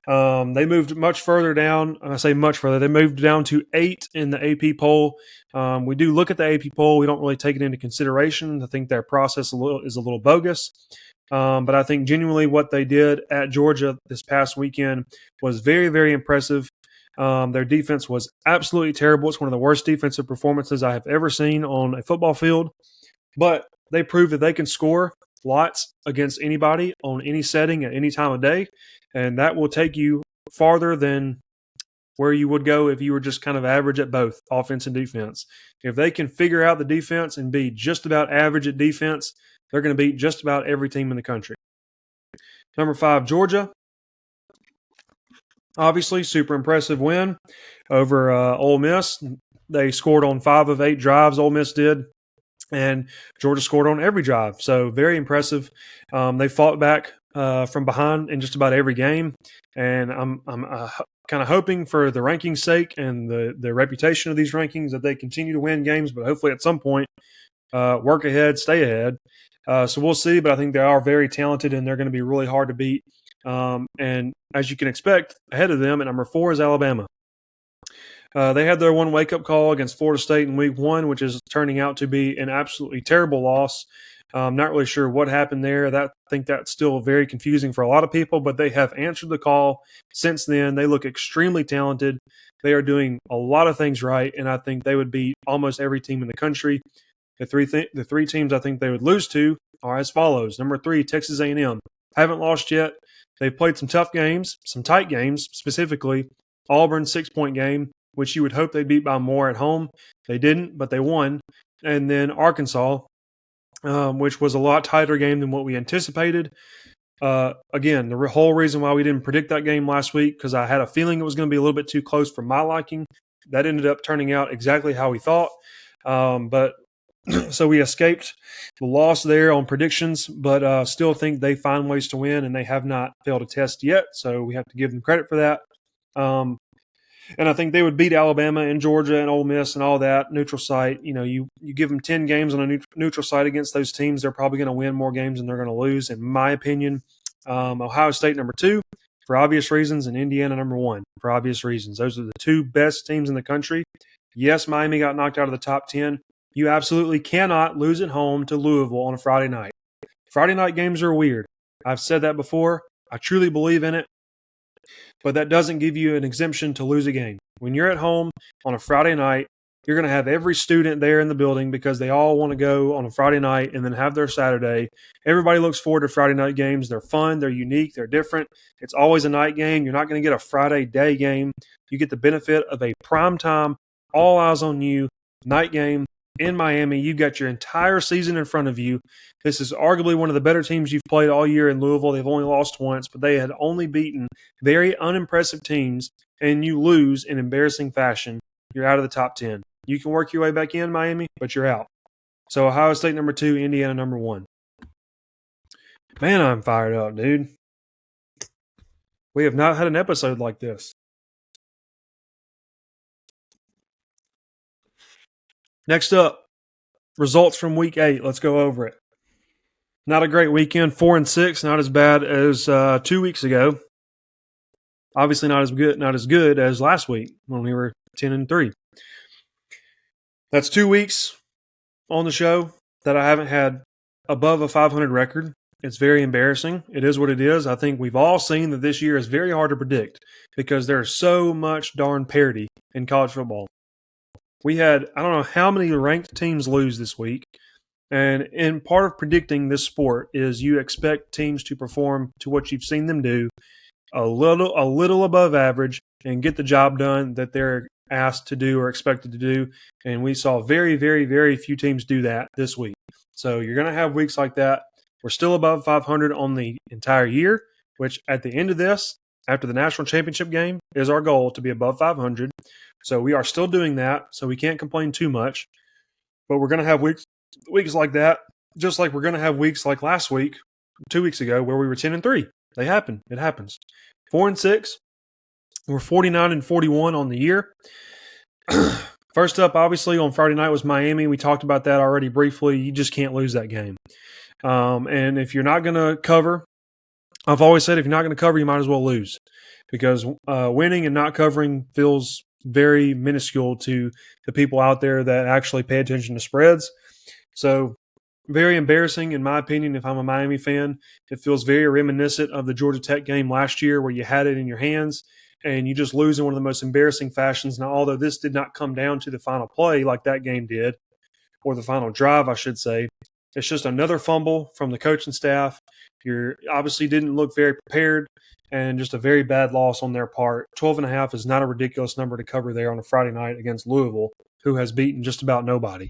Speaker 1: They moved much further down. I say much further. They moved down to 8 in the AP poll. We do look at the AP poll. We don't really take it into consideration. I think their process is a little bogus. But I think genuinely what they did at Georgia this past weekend was very, very impressive. Their defense was absolutely terrible. It's one of the worst defensive performances I have ever seen on a football field. But they proved that they can score lots against anybody on any setting at any time of day. And that will take you farther than where you would go if you were just kind of average at both offense and defense. If they can figure out the defense and be just about average at defense, they're going to beat just about every team in the country. Number 5, Georgia. Obviously, super impressive win over Ole Miss. They scored on 5 of 8 drives, Ole Miss did. And Georgia scored on every drive. So very impressive. They fought back from behind in just about every game. And I'm kind of hoping for the rankings' sake and the reputation of these rankings that they continue to win games, but hopefully at some point work ahead, stay ahead. So we'll see, but I think they are very talented and they're going to be really hard to beat. And as you can expect, ahead of them at number 4 is Alabama. They had their one wake-up call against Florida State in Week 1, which is turning out to be an absolutely terrible loss. I'm not really sure what happened there. I think that's still very confusing for a lot of people, but they have answered the call since then. They look extremely talented. They are doing a lot of things right, and I think they would beat almost every team in the country. The three teams I think they would lose to are as follows. Number 3, Texas A&M. Haven't lost yet. They've played some tough games, some tight games, specifically Auburn 6-point game, which you would hope they beat by more at home. They didn't, but they won. And then Arkansas, which was a lot tighter game than what we anticipated. Again, the whole reason why we didn't predict that game last week, because I had a feeling it was going to be a little bit too close for my liking. That ended up turning out exactly how we thought. But so we escaped the loss there on predictions, but still think they find ways to win, and they have not failed a test yet. So we have to give them credit for that. And I think they would beat Alabama and Georgia and Ole Miss and all that, neutral site. You give them 10 games on a neutral site against those teams, they're probably going to win more games than they're going to lose, in my opinion. Ohio State, number 2, for obvious reasons, and Indiana, number 1, for obvious reasons. Those are the 2 best teams in the country. Yes, Miami got knocked out of the top 10. You absolutely cannot lose at home to Louisville on a Friday night. Friday night games are weird. I've said that before. I truly believe in it. But that doesn't give you an exemption to lose a game. When you're at home on a Friday night, you're going to have every student there in the building because they all want to go on a Friday night and then have their Saturday. Everybody looks forward to Friday night games. They're fun, they're unique, they're different. It's always a night game. You're not going to get a Friday day game. You get the benefit of a primetime, all eyes on you night game in Miami. You've got your entire season in front of you. This is arguably one of the better teams you've played all year in Louisville. They've only lost once, but they had only beaten very unimpressive teams, and you lose in embarrassing fashion. You're out of the top 10. You can work your way back in, Miami, but you're out. So Ohio State number 2, Indiana number 1. Man, I'm fired up, dude. We have not had an episode like this. Next up, results from Week 8. Let's go over it. Not a great weekend. 4-6, not as bad as 2 weeks ago. Obviously, not as good as last week when we were 10-3. That's 2 weeks on the show that I haven't had above a 500 record. It's very embarrassing. It is what it is. I think we've all seen that this year is very hard to predict because there's so much darn parity in college football. We had, I don't know how many ranked teams lose this week. And part of predicting this sport is you expect teams to perform to what you've seen them do a little above average and get the job done that they're asked to do or expected to do. And we saw very, very, very few teams do that this week. So you're going to have weeks like that. We're still above 500 on the entire year, which at the end of this, after the national championship game, is our goal to be above 500. So we are still doing that. So we can't complain too much. But we're going to have weeks like that, just like we're going to have weeks like last week, 2 weeks ago, where we were 10-3. They happen. It happens. 4-6. We're 49-41 on the year. First up, obviously, on Friday night was Miami. We talked about that already briefly. You just can't lose that game. And if you're not going to cover, I've always said if you're not going to cover, you might as well lose. Because winning and not covering feels very minuscule to the people out there that actually pay attention to spreads. So very embarrassing, in my opinion, if I'm a Miami fan. It feels very reminiscent of the Georgia Tech game last year where you had it in your hands and you just lose in one of the most embarrassing fashions. Now, although this did not come down to the final play like that game did, or the final drive, I should say, it's just another fumble from the coaching staff. You obviously didn't look very prepared and just a very bad loss on their part. 12.5 is not a ridiculous number to cover there on a Friday night against Louisville, who has beaten just about nobody.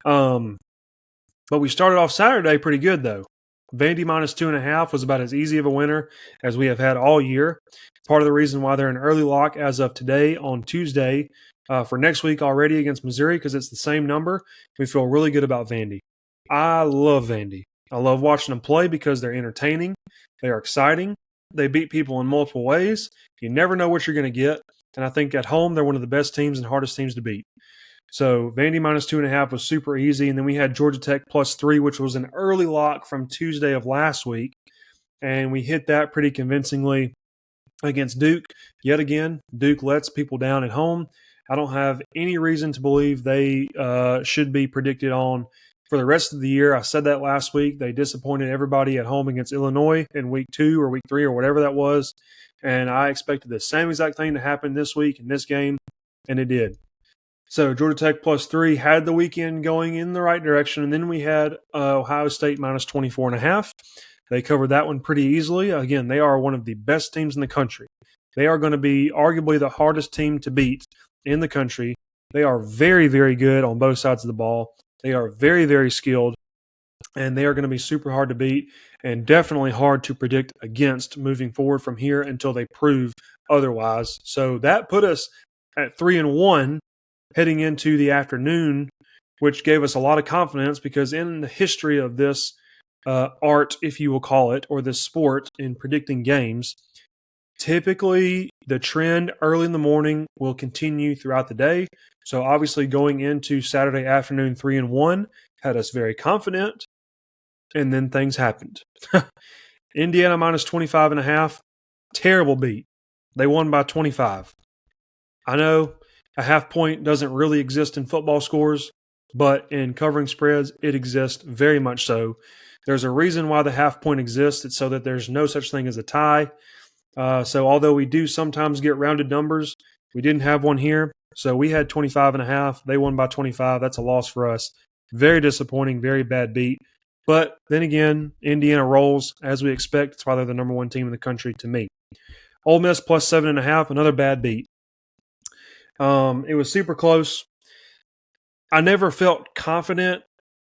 Speaker 1: But we started off Saturday pretty good, though. Vandy minus 2.5 was about as easy of a winner as we have had all year. Part of the reason why they're in early lock as of today on Tuesday for next week already against Missouri, because it's the same number. We feel really good about Vandy. I love Vandy. I love watching them play because they're entertaining. They are exciting. They beat people in multiple ways. You never know what you're going to get. And I think at home, they're one of the best teams and hardest teams to beat. So Vandy minus 2.5 was super easy. And then we had Georgia Tech plus 3, which was an early lock from Tuesday of last week. And we hit that pretty convincingly against Duke. Yet again, Duke lets people down at home. I don't have any reason to believe they should be predicted on for the rest of the year. I said that last week. They disappointed everybody at home against Illinois in week 2 or week 3 or whatever that was. And I expected the same exact thing to happen this week in this game, and it did. So Georgia Tech plus 3 had the weekend going in the right direction. And then we had Ohio State minus 24.5. They covered that one pretty easily. Again, they are one of the best teams in the country. They are going to be arguably the hardest team to beat in the country. They are very, very good on both sides of the ball. They are very, very skilled, and they are going to be super hard to beat and definitely hard to predict against moving forward from here until they prove otherwise. So that put us at 3-1 heading into the afternoon, which gave us a lot of confidence because in the history of this art, if you will call it, or this sport in predicting games, typically the trend early in the morning will continue throughout the day. So obviously going into Saturday afternoon 3-1 had us very confident, and then things happened. Indiana minus 25.5, terrible beat. They won by 25. I know a half point doesn't really exist in football scores, but in covering spreads, it exists very much so. There's a reason why the half point exists. It's so that there's no such thing as a tie. So although we do sometimes get rounded numbers, we didn't have one here. So we had 25.5. They won by 25. That's a loss for us. Very disappointing, very bad beat. But then again, Indiana rolls as we expect. That's why they're the number one team in the country to me. Ole Miss plus 7.5, another bad beat. It was super close. I never felt confident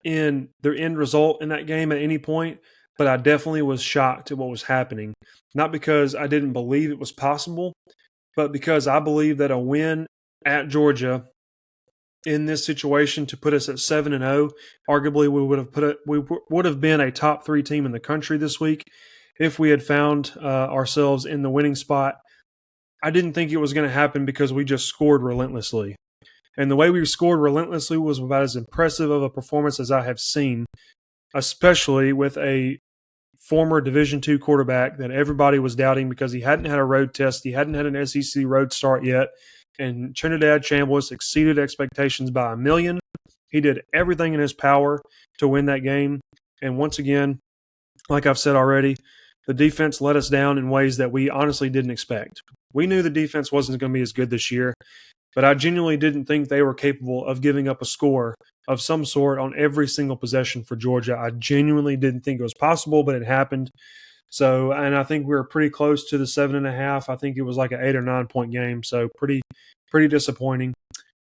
Speaker 1: in the end result in that game at any point, but I definitely was shocked at what was happening. Not because I didn't believe it was possible, but because I believe that a win at Georgia in this situation to put us at 7-0, arguably we would have been a top 3 team in the country this week if we had found ourselves in the winning spot. I didn't think it was going to happen because we just scored relentlessly. And the way we scored relentlessly was about as impressive of a performance as I have seen, especially with a former Division II quarterback that everybody was doubting because he hadn't had a road test. He hadn't had an SEC road start yet. And Trinidad Chambliss exceeded expectations by 1,000,000. He did everything in his power to win that game. And once again, like I've said already, the defense let us down in ways that we honestly didn't expect. We knew the defense wasn't going to be as good this year, but I genuinely didn't think they were capable of giving up a score of some sort on every single possession for Georgia. I genuinely didn't think it was possible, but it happened. So, and I think we were pretty close to the 7.5. I think it was like an 8 or 9 point game. So pretty disappointing.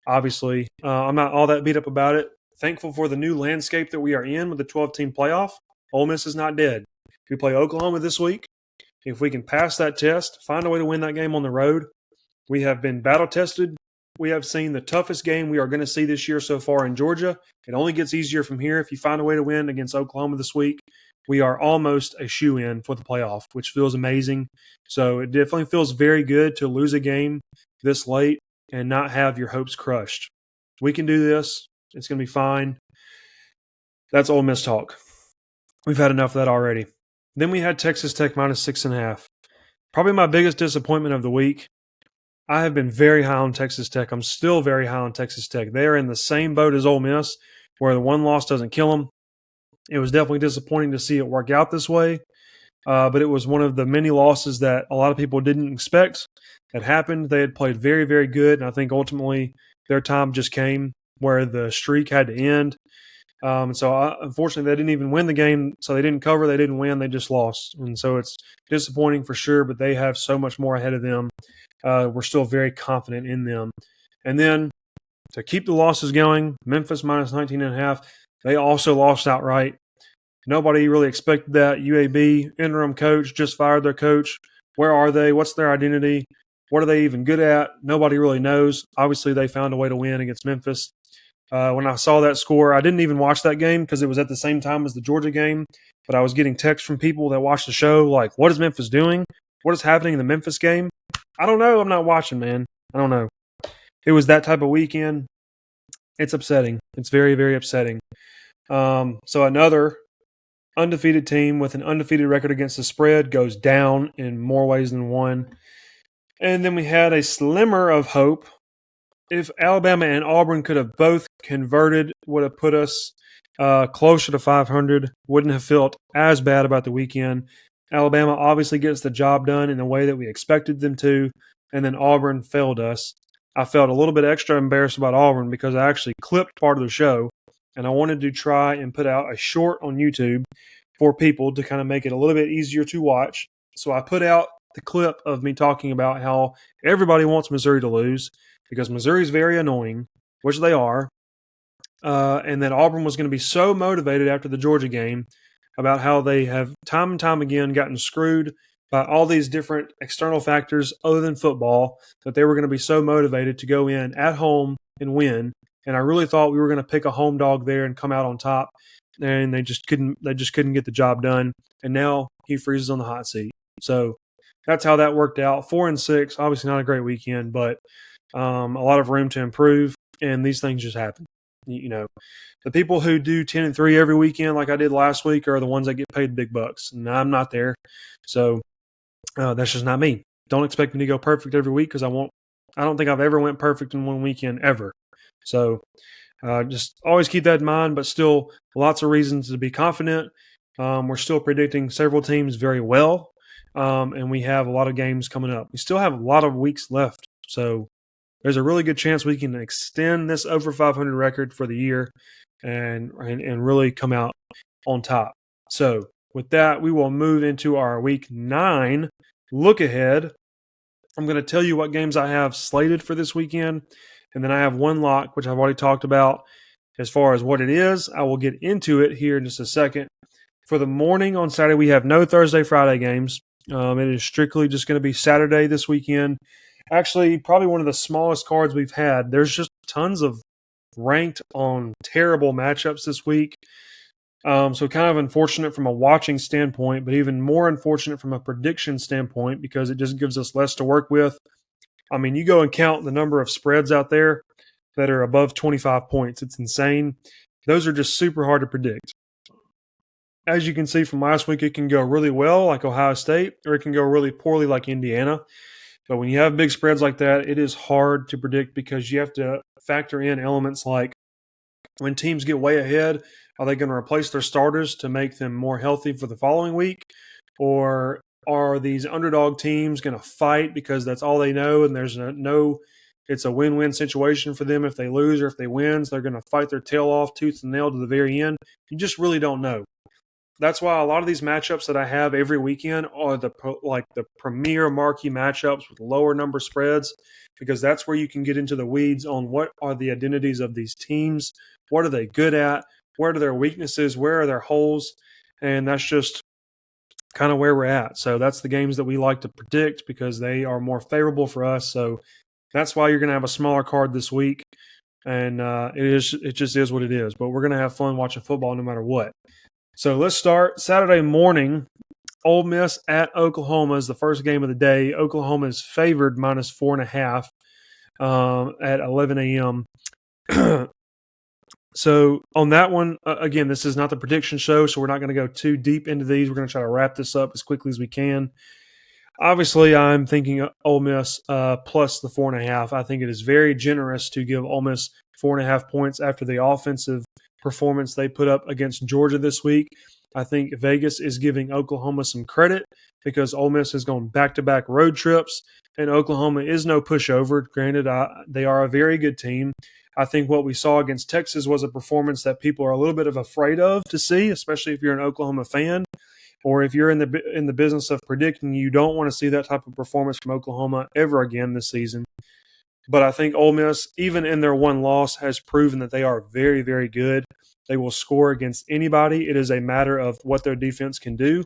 Speaker 1: Obviously, I'm not all that beat up about it. Thankful for the new landscape that we are in with the 12-team playoff. Ole Miss is not dead. We play Oklahoma this week. If we can pass that test, find a way to win that game on the road, we have been battle tested. We have seen the toughest game we are going to see this year so far in Georgia. It only gets easier from here. If you find a way to win against Oklahoma this week, we are almost a shoe-in for the playoff, which feels amazing. So it definitely feels very good to lose a game this late and not have your hopes crushed. We can do this. It's going to be fine. That's Ole Miss talk. We've had enough of that already. Then we had Texas Tech minus 6.5. Probably my biggest disappointment of the week. I have been very high on Texas Tech. I'm still very high on Texas Tech. They are in the same boat as Ole Miss, where the one loss doesn't kill them. It was definitely disappointing to see it work out this way, but it was one of the many losses that a lot of people didn't expect that happened. They had played very, very good, and I think ultimately their time just came where the streak had to end. Unfortunately, they didn't even win the game, so they didn't cover, they didn't win, they just lost. And so it's disappointing for sure, but they have so much more ahead of them. We're still very confident in them. And then to keep the losses going, Memphis minus 19.5, they also lost outright. Nobody really expected that. UAB, interim coach, just fired their coach. Where are they? What's their identity? What are they even good at? Nobody really knows. Obviously, they found a way to win against Memphis. When I saw that score, I didn't even watch that game because it was at the same time as the Georgia game. But I was getting texts from people that watched the show like, what is Memphis doing? What is happening in the Memphis game? I don't know. I'm not watching, man. I don't know. It was that type of weekend. It's upsetting. It's very, very upsetting. So another undefeated team with an undefeated record against the spread goes down in more ways than one. And then we had a slimmer of hope. If Alabama and Auburn could have both converted, would have put us closer to 500. Wouldn't have felt as bad about the weekend. Alabama obviously gets the job done in the way that we expected them to, and then Auburn failed us. I felt a little bit extra embarrassed about Auburn because I actually clipped part of the show, and I wanted to try and put out a short on YouTube for people to kind of make it a little bit easier to watch. So I put out the clip of me talking about how everybody wants Missouri to lose because Missouri is very annoying, which they are, and that Auburn was going to be so motivated after the Georgia game about how they have time and time again gotten screwed by all these different external factors other than football, that they were going to be so motivated to go in at home and win. And I really thought we were going to pick a home dog there and come out on top, and they just couldn't get the job done. And now he freezes on the hot seat. So that's how that worked out. 4-6, obviously not a great weekend, but a lot of room to improve, and these things just happen. You know, the people who do 10-3 every weekend, like I did last week, are the ones that get paid big bucks, and I'm not there. So that's just not me. Don't expect me to go perfect every week because I won't. I don't think I've ever went perfect in one weekend ever. So just always keep that in mind. But still, lots of reasons to be confident. We're still predicting several teams very well, and we have a lot of games coming up. We still have a lot of weeks left, so there's a really good chance we can extend this over 500 record for the year and really come out on top. So with that, we will move into our week 9 look ahead. I'm going to tell you what games I have slated for this weekend, and then I have one lock, which I've already talked about. As far as what it is, I will get into it here in just a second. For the morning on Saturday, we have no Thursday, Friday games. It is strictly just going to be Saturday this weekend. Actually, probably one of the smallest cards we've had. There's just tons of ranked on terrible matchups this week. So kind of unfortunate from a watching standpoint, but even more unfortunate from a prediction standpoint because it just gives us less to work with. I mean, you go and count the number of spreads out there that are above 25 points. It's insane. Those are just super hard to predict. As you can see from last week, it can go really well like Ohio State, or it can go really poorly like Indiana. But when you have big spreads like that, it is hard to predict because you have to factor in elements like when teams get way ahead, are they going to replace their starters to make them more healthy for the following week? Or are these underdog teams going to fight because that's all they know and there's it's a win-win situation for them if they lose or if they win? So they're going to fight their tail off tooth and nail to the very end. You just really don't know. That's why a lot of these matchups that I have every weekend are the premier marquee matchups with lower number spreads, because that's where you can get into the weeds on what are the identities of these teams, what are they good at, where are their weaknesses, where are their holes, and that's just kind of where we're at. So that's the games that we like to predict because they are more favorable for us. So that's why you're going to have a smaller card this week, and it just is what it is. But we're going to have fun watching football no matter what. So let's start Saturday morning. Ole Miss at Oklahoma is the first game of the day. Oklahoma is favored minus 4.5 at 11 a.m. So on that one, again, this is not the prediction show, so we're not going to go too deep into these. We're going to try to wrap this up as quickly as we can. Obviously, I'm thinking Ole Miss plus the 4.5. I think it is very generous to give Ole Miss 4.5 points after the offensive performance they put up against Georgia this week. I think Vegas is giving Oklahoma some credit because Ole Miss has gone back-to-back road trips, and Oklahoma is no pushover. Granted, they are a very good team. I think what we saw against Texas was a performance that people are a little bit afraid of to see, especially if you're an Oklahoma fan, or if you're in the business of predicting. You don't want to see that type of performance from Oklahoma ever again this season. But I think Ole Miss, even in their one loss, has proven that they are very, very good. They will score against anybody. It is a matter of what their defense can do.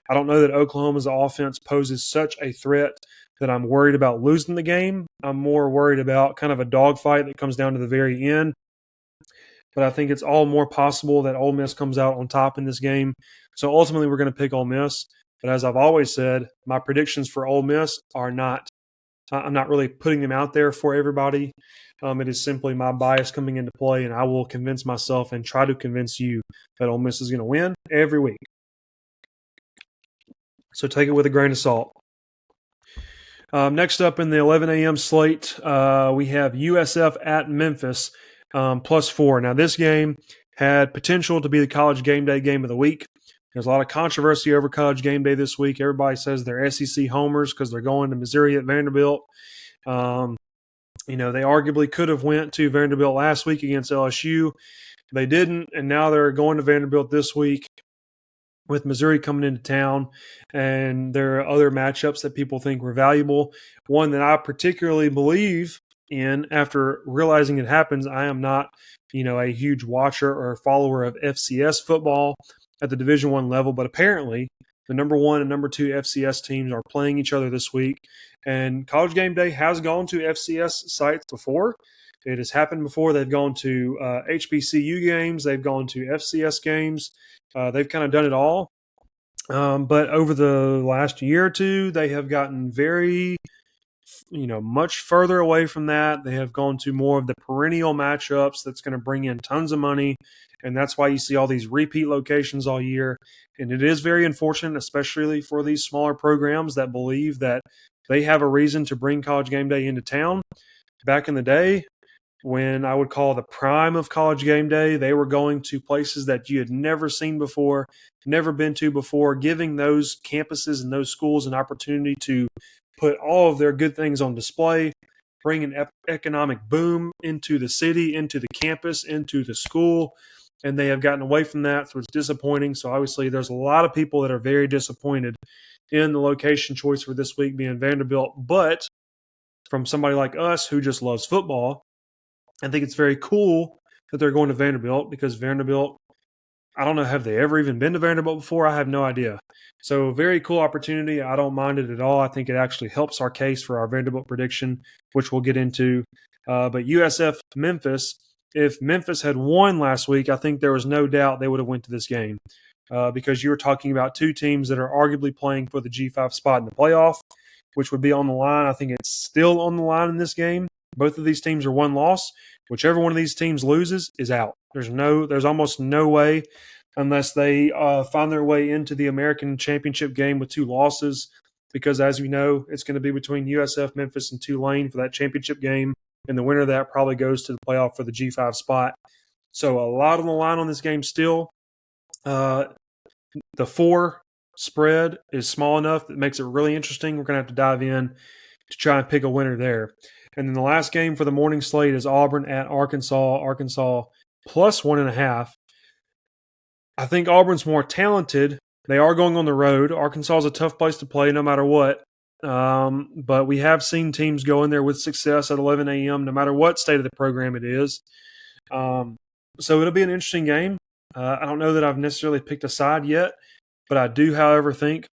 Speaker 1: I don't know that Oklahoma's offense poses such a threat that I'm worried about losing the game. I'm more worried about kind of a dogfight that comes down to the very end. But I think it's all more possible that Ole Miss comes out on top in this game. So ultimately, we're going to pick Ole Miss. But as I've always said, my predictions for Ole Miss are not – I'm not really putting them out there for everybody. It is simply my bias coming into play, and I will convince myself and try to convince you that Ole Miss is going to win every week. So take it with a grain of salt. Next up in the 11 a.m. slate, we have USF at Memphis +4. Now, this game had potential to be the college game day game of the week. There's a lot of controversy over college game day this week. Everybody says they're SEC homers because they're going to Missouri at Vanderbilt. They arguably could have went to Vanderbilt last week against LSU. They didn't, and now they're going to Vanderbilt this week with Missouri coming into town. And there are other matchups that people think were valuable. One that I particularly believe in after realizing it happens. I am not, a huge watcher or follower of FCS football at the Division I level, but apparently the number 1 and number 2 FCS teams are playing each other this week. And College Game Day has gone to FCS sites before. It has happened before. They've gone to HBCU games. They've gone to FCS games. They've kind of done it all. But over the last year or two, they have gotten very, much further away from that. They have gone to more of the perennial matchups that's going to bring in tons of money. And that's why you see all these repeat locations all year. And it is very unfortunate, especially for these smaller programs that believe that they have a reason to bring College Game Day into town. Back in the day, when I would call the prime of college game day. They were going to places that you had never seen before, never been to before, giving those campuses and those schools an opportunity to put all of their good things on display, bring an economic boom into the city, into the campus, into the school. And they have gotten away from that, so it's disappointing. So obviously there's a lot of people that are very disappointed in the location choice for this week being Vanderbilt. But from somebody like us who just loves football, I think it's very cool that they're going to Vanderbilt, because Vanderbilt, I don't know, have they ever even been to Vanderbilt before? I have no idea. So very cool opportunity. I don't mind it at all. I think it actually helps our case for our Vanderbilt prediction, which we'll get into. But USF Memphis, if Memphis had won last week, I think there was no doubt they would have went to this game, because you were talking about two teams that are arguably playing for the G5 spot in the playoff, which would be on the line. I think it's still on the line in this game. Both of these teams are one loss. Whichever one of these teams loses is out. There's almost no way, unless they find their way into the American Championship game with two losses, because as you know, it's going to be between USF, Memphis, and Tulane for that championship game, and the winner of that probably goes to the playoff for the G5 spot. So a lot on the line on this game still. The 4 spread is small enough that makes it really interesting. We're going to have to dive in to try and pick a winner there. And then the last game for the morning slate is Auburn at Arkansas. Arkansas plus 1.5. I think Auburn's more talented. They are going on the road. Arkansas is a tough place to play no matter what. But we have seen teams go in there with success at 11 a.m. no matter what state of the program it is. So it'll be an interesting game. I don't know that I've necessarily picked a side yet, but I do, however, think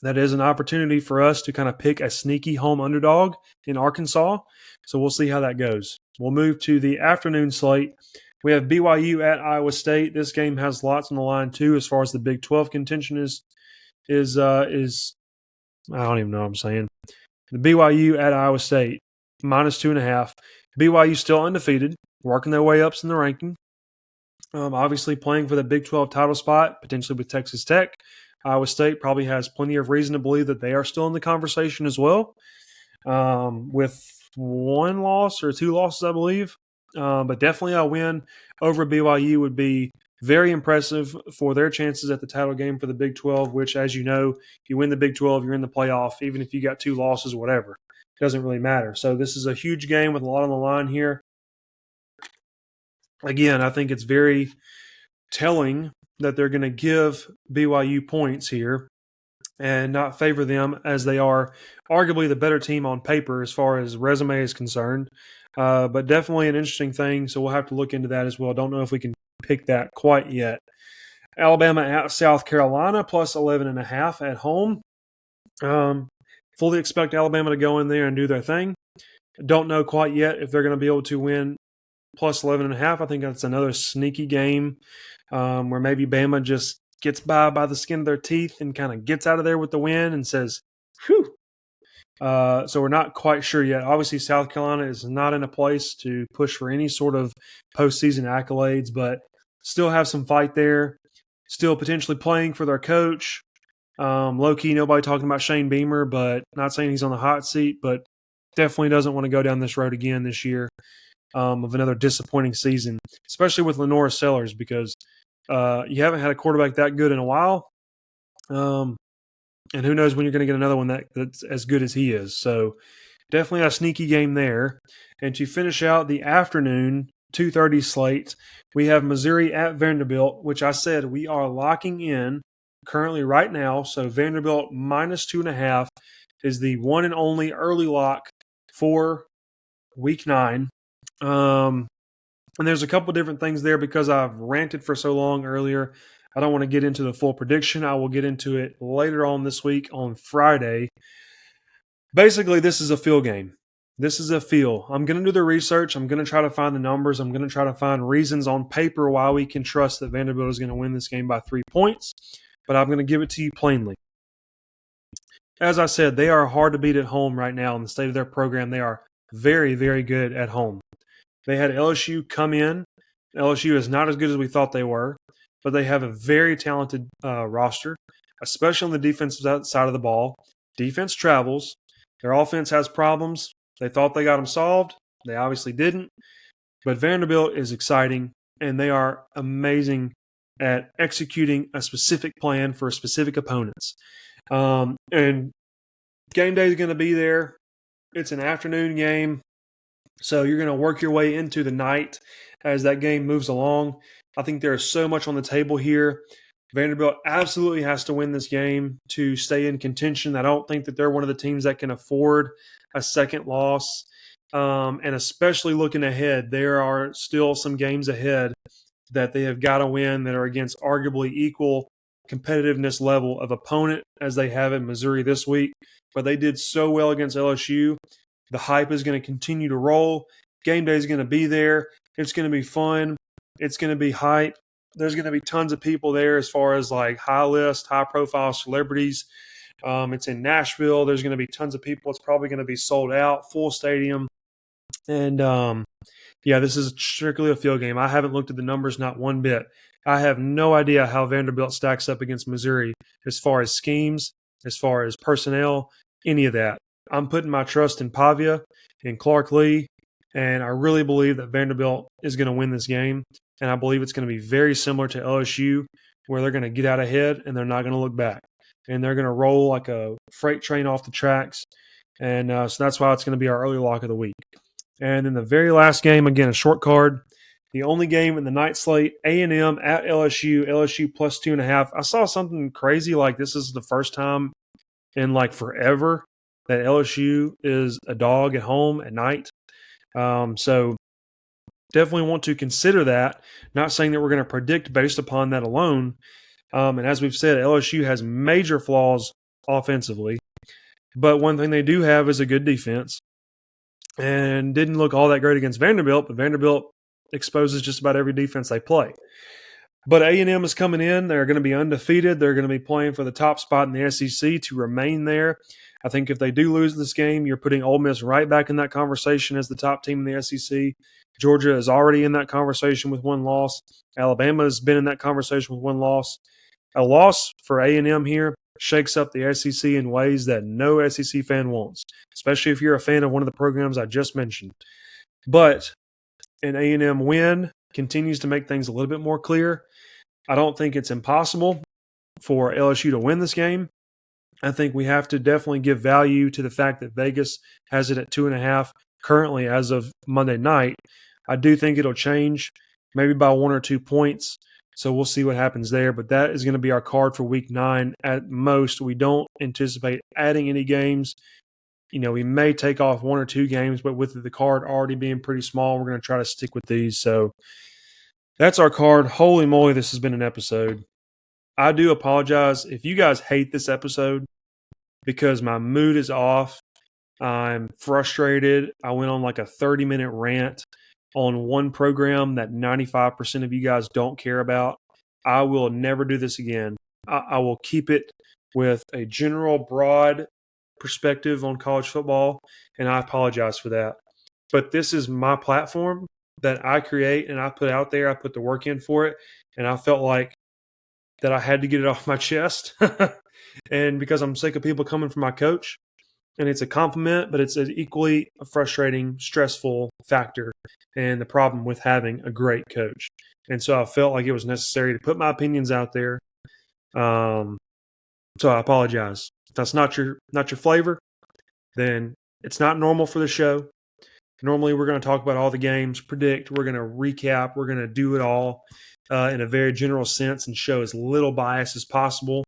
Speaker 1: that is an opportunity for us to kind of pick a sneaky home underdog in Arkansas. So we'll see how that goes. We'll move to the afternoon slate. We have BYU at Iowa State. This game has lots on the line too, as far as the Big 12 contention is I don't even know what I'm saying. The BYU at Iowa State, minus 2.5. BYU still undefeated, working their way up in the ranking. Obviously playing for the Big 12 title spot, potentially with Texas Tech. Iowa State probably has plenty of reason to believe that they are still in the conversation as well, with 1 loss or 2 losses, I believe. But definitely a win over BYU would be very impressive for their chances at the title game for the Big 12, which, as you know, if you win the Big 12, you're in the playoff, even if you got 2 losses, whatever. It doesn't really matter. So this is a huge game with a lot on the line here. Again, I think it's very telling that they're going to give BYU points here and not favor them, as they are arguably the better team on paper as far as resume is concerned. But definitely an interesting thing, so we'll have to look into that as well. Don't know if we can pick that quite yet. Alabama at South Carolina, plus 11.5 at home. Fully expect Alabama to go in there and do their thing. Don't know quite yet if they're going to be able to win plus 11.5. I think that's another sneaky game where maybe Bama just gets by the skin of their teeth and kind of gets out of there with the win and says, whew. So we're not quite sure yet. Obviously, South Carolina is not in a place to push for any sort of postseason accolades, but still have some fight there. Still potentially playing for their coach. Low-key, nobody talking about Shane Beamer, but not saying he's on the hot seat, but definitely doesn't want to go down this road again this year of another disappointing season, especially with Lenora Sellers, because you haven't had a quarterback that good in a while. And who knows when you're going to get another one that's as good as he is. So definitely a sneaky game there. And to finish out the afternoon 2:30 slate, we have Missouri at Vanderbilt, which I said we are locking in currently right now. So Vanderbilt minus 2.5 is the one and only early lock for week 9. And there's a couple different things there because I've ranted for so long earlier. I don't want to get into the full prediction. I will get into it later on this week on Friday. Basically, this is a feel game. This is a feel. I'm going to do the research. I'm going to try to find the numbers. I'm going to try to find reasons on paper why we can trust that Vanderbilt is going to win this game by 3 points. But I'm going to give it to you plainly. As I said, they are hard to beat at home right now in the state of their program. They are very, very good at home. They had LSU come in. LSU is not as good as we thought they were, but they have a very talented roster, especially on the defensive side of the ball. Defense travels. Their offense has problems. They thought they got them solved. They obviously didn't. But Vanderbilt is exciting, and they are amazing at executing a specific plan for specific opponents. And game day is going to be there. It's an afternoon game, so you're going to work your way into the night as that game moves along. I think there is so much on the table here. Vanderbilt absolutely has to win this game to stay in contention. I don't think that they're one of the teams that can afford a second loss. And especially looking ahead, there are still some games ahead that they have got to win that are against arguably equal competitiveness level of opponent as they have in Missouri this week. But they did so well against LSU. The hype is going to continue to roll. Game day is going to be there. It's going to be fun. It's going to be hype. There's going to be tons of people there as far as like high list, high profile celebrities. It's in Nashville. There's going to be tons of people. It's probably going to be sold out, full stadium. And yeah, this is strictly a field game. I haven't looked at the numbers, not one bit. I have no idea how Vanderbilt stacks up against Missouri as far as schemes, as far as personnel, any of that. I'm putting my trust in Pavia and Clark Lee, and I really believe that Vanderbilt is going to win this game. And I believe it's going to be very similar to LSU, where they're going to get out ahead and they're not going to look back. And they're going to roll like a freight train off the tracks. And so that's why it's going to be our early lock of the week. And then the very last game, again, a short card. The only game in the night slate, A&M at LSU, LSU plus 2.5. I saw something crazy like this is the first time in like forever that LSU is a dog at home at night. So definitely want to consider that. Not saying that we're going to predict based upon that alone. And as we've said, LSU has major flaws offensively. But one thing they do have is a good defense. And didn't look all that great against Vanderbilt, but Vanderbilt exposes just about every defense they play. But A&M is coming in. They're going to be undefeated. They're going to be playing for the top spot in the SEC to remain there. I think if they do lose this game, you're putting Ole Miss right back in that conversation as the top team in the SEC. Georgia is already in that conversation with one loss. Alabama has been in that conversation with one loss. A loss for A&M here shakes up the SEC in ways that no SEC fan wants, especially if you're a fan of one of the programs I just mentioned. But an A&M win continues to make things a little bit more clear. I don't think it's impossible for LSU to win this game. I think we have to definitely give value to the fact that Vegas has it at 2.5 currently as of Monday night. I do think it'll change, maybe by 1 or 2 points. So we'll see what happens there. But that is going to be our card for week 9. At most, we don't anticipate adding any games. You know, we may take off 1 or 2 games, but with the card already being pretty small, we're going to try to stick with these. So that's our card. Holy moly, this has been an episode. I do apologize if you guys hate this episode because my mood is off. I'm frustrated. I went on like a 30-minute rant on one program that 95% of you guys don't care about. I will never do this again. I will keep it with a general, broad perspective on college football, and I apologize for that. But this is my platform that I create and I put out there. I put the work in for it, and I felt like that I had to get it off my chest. And because I'm sick of people coming for my coach, and it's a compliment, but it's an equally frustrating, stressful factor and the problem with having a great coach. And so I felt like it was necessary to put my opinions out there. So I apologize. If that's not your flavor, then it's not normal for the show. Normally, we're going to talk about all the games, predict, we're going to recap, we're going to do it all in a very general sense and show as little bias as possible.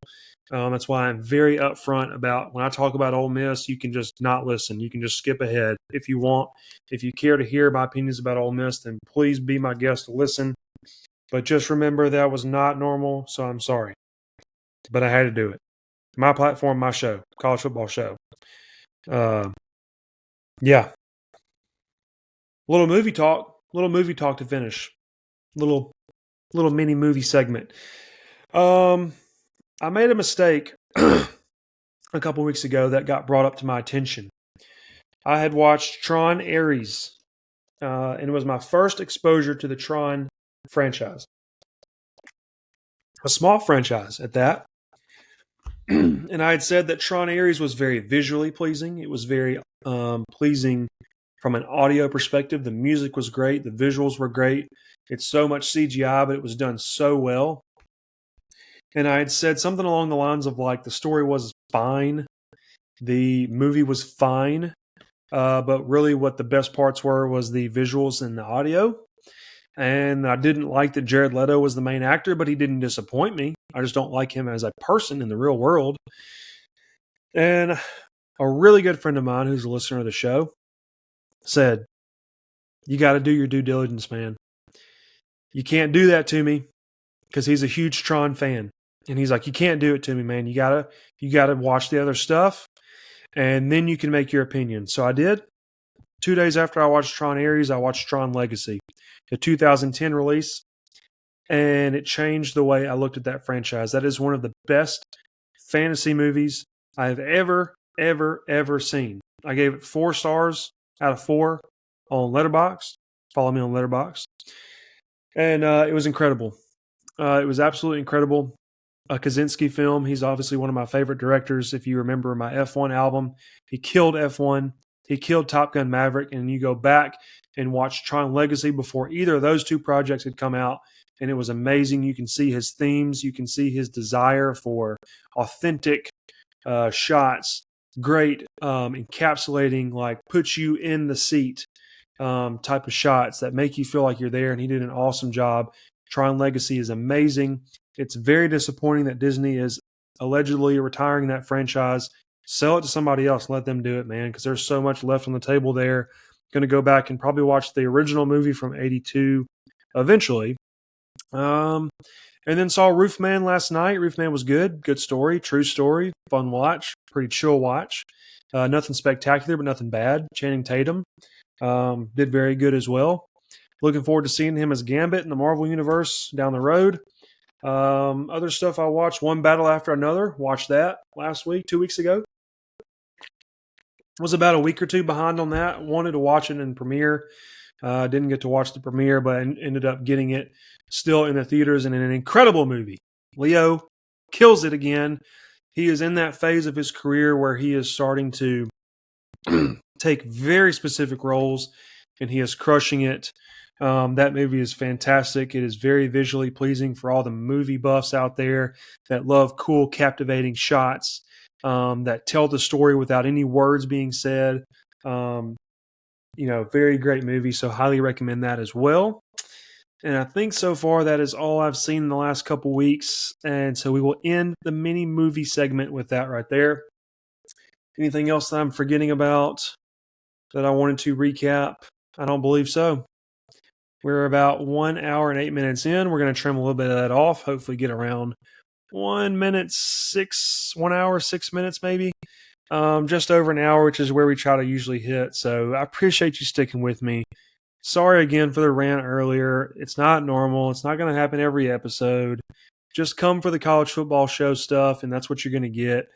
Speaker 1: That's why I'm very upfront about when I talk about Ole Miss, you can just not listen. You can just skip ahead if you want. If you care to hear my opinions about Ole Miss, then please be my guest to listen. But just remember that was not normal, so I'm sorry. But I had to do it. My platform, my show, college football show. Yeah. Little movie talk to finish. Little mini movie segment. I made a mistake a couple weeks ago that got brought up to my attention. I had watched Tron Ares, and it was my first exposure to the Tron franchise. A small franchise at that. And I had said that Tron Ares was very visually pleasing. It was very pleasing From an audio perspective, the music was great. The visuals were great. It's so much CGI, but it was done so well. And I had said something along the lines of like the story was fine, the movie was fine, but really what the best parts were was the visuals and the audio. And I didn't like that Jared Leto was the main actor, but he didn't disappoint me. I just don't like him as a person in the real world. And a really good friend of mine who's a listener of the show said, "You got to do your due diligence, man. You can't do that to me," because he's a huge Tron fan. And he's like, "You can't do it to me, man. You gotta watch the other stuff, and then you can make your opinion." So I did. 2 days after I watched Tron Ares, I watched Tron Legacy, the 2010 release, and it changed the way I looked at that franchise. That is one of the best fantasy movies I've ever seen. I gave it 4 stars out of 4 on Letterboxd. Follow me on Letterboxd. And it was incredible. It was absolutely incredible. A Kaczynski film. He's obviously one of my favorite directors. If you remember my F1 album, he killed F1. He killed Top Gun Maverick. And you go back and watch Tron Legacy before either of those 2 projects had come out, and it was amazing. You can see his themes. You can see his desire for authentic shots. Great encapsulating, like put you in the seat type of shots that make you feel like you're there. And he did an awesome job. Tron Legacy is amazing. It's very disappointing that Disney is allegedly retiring that franchise. Sell it to somebody else. Let them do it, man, because there's so much left on the table there. Going to go back and probably watch the original movie from '82 eventually. And then saw Roofman last night. Roofman was good. Good story. True story. Fun watch. Pretty chill watch. Nothing spectacular, but nothing bad. Channing Tatum did very good as well. Looking forward to seeing him as Gambit in the Marvel Universe down the road. Other stuff I watched, One Battle After Another. Watched that last week, 2 weeks ago. Was about a week or 2 behind on that. Wanted to watch it in premiere. Didn't get to watch the premiere, but ended up getting it still in the theaters, and an incredible movie. Leo kills it again. He is in that phase of his career where he is starting to take very specific roles, and he is crushing it. That movie is fantastic. It is very visually pleasing for all the movie buffs out there that love cool, captivating shots that tell the story without any words being said. Very great movie, so highly recommend that as well. And I think so far that is all I've seen in the last couple weeks. And so we will end the mini movie segment with that right there. Anything else that I'm forgetting about that I wanted to recap? I don't believe so. We're about 1 hour and 8 minutes in. We're going to trim a little bit of that off. Hopefully get around 1 hour, 6 minutes maybe. Just over an hour, which is where we try to usually hit. So I appreciate you sticking with me. Sorry again for the rant earlier. It's not normal. It's not going to happen every episode. Just come for the college football show stuff, and that's what you're going to get.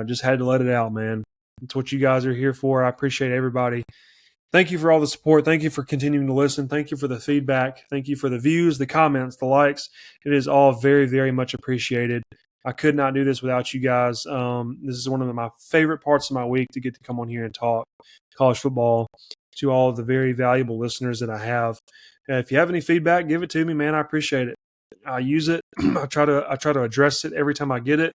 Speaker 1: Just had to let it out, man. It's what you guys are here for. I appreciate everybody. Thank you for all the support. Thank you for continuing to listen. Thank you for the feedback. Thank you for the views, the comments, the likes. It is all very, very much appreciated. I could not do this without you guys. This is one of my favorite parts of my week, to get to come on here and talk college football to all of the very valuable listeners that I have. If you have any feedback, give it to me, man. I appreciate it. I use it. I try to address it every time I get it.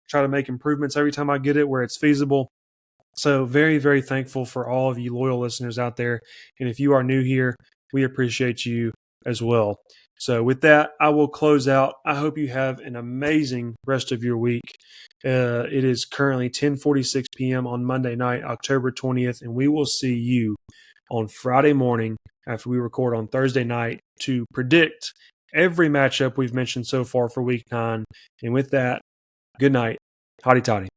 Speaker 1: Try to make improvements every time I get it where it's feasible. So very, very thankful for all of you loyal listeners out there. And if you are new here, we appreciate you as well. So with that, I will close out. I hope you have an amazing rest of your week. It is currently 10:46 p.m. on Monday night, October 20th, and we will see you on Friday morning after we record on Thursday night to predict every matchup we've mentioned so far for Week 9. And with that, good night. Hotty toddy.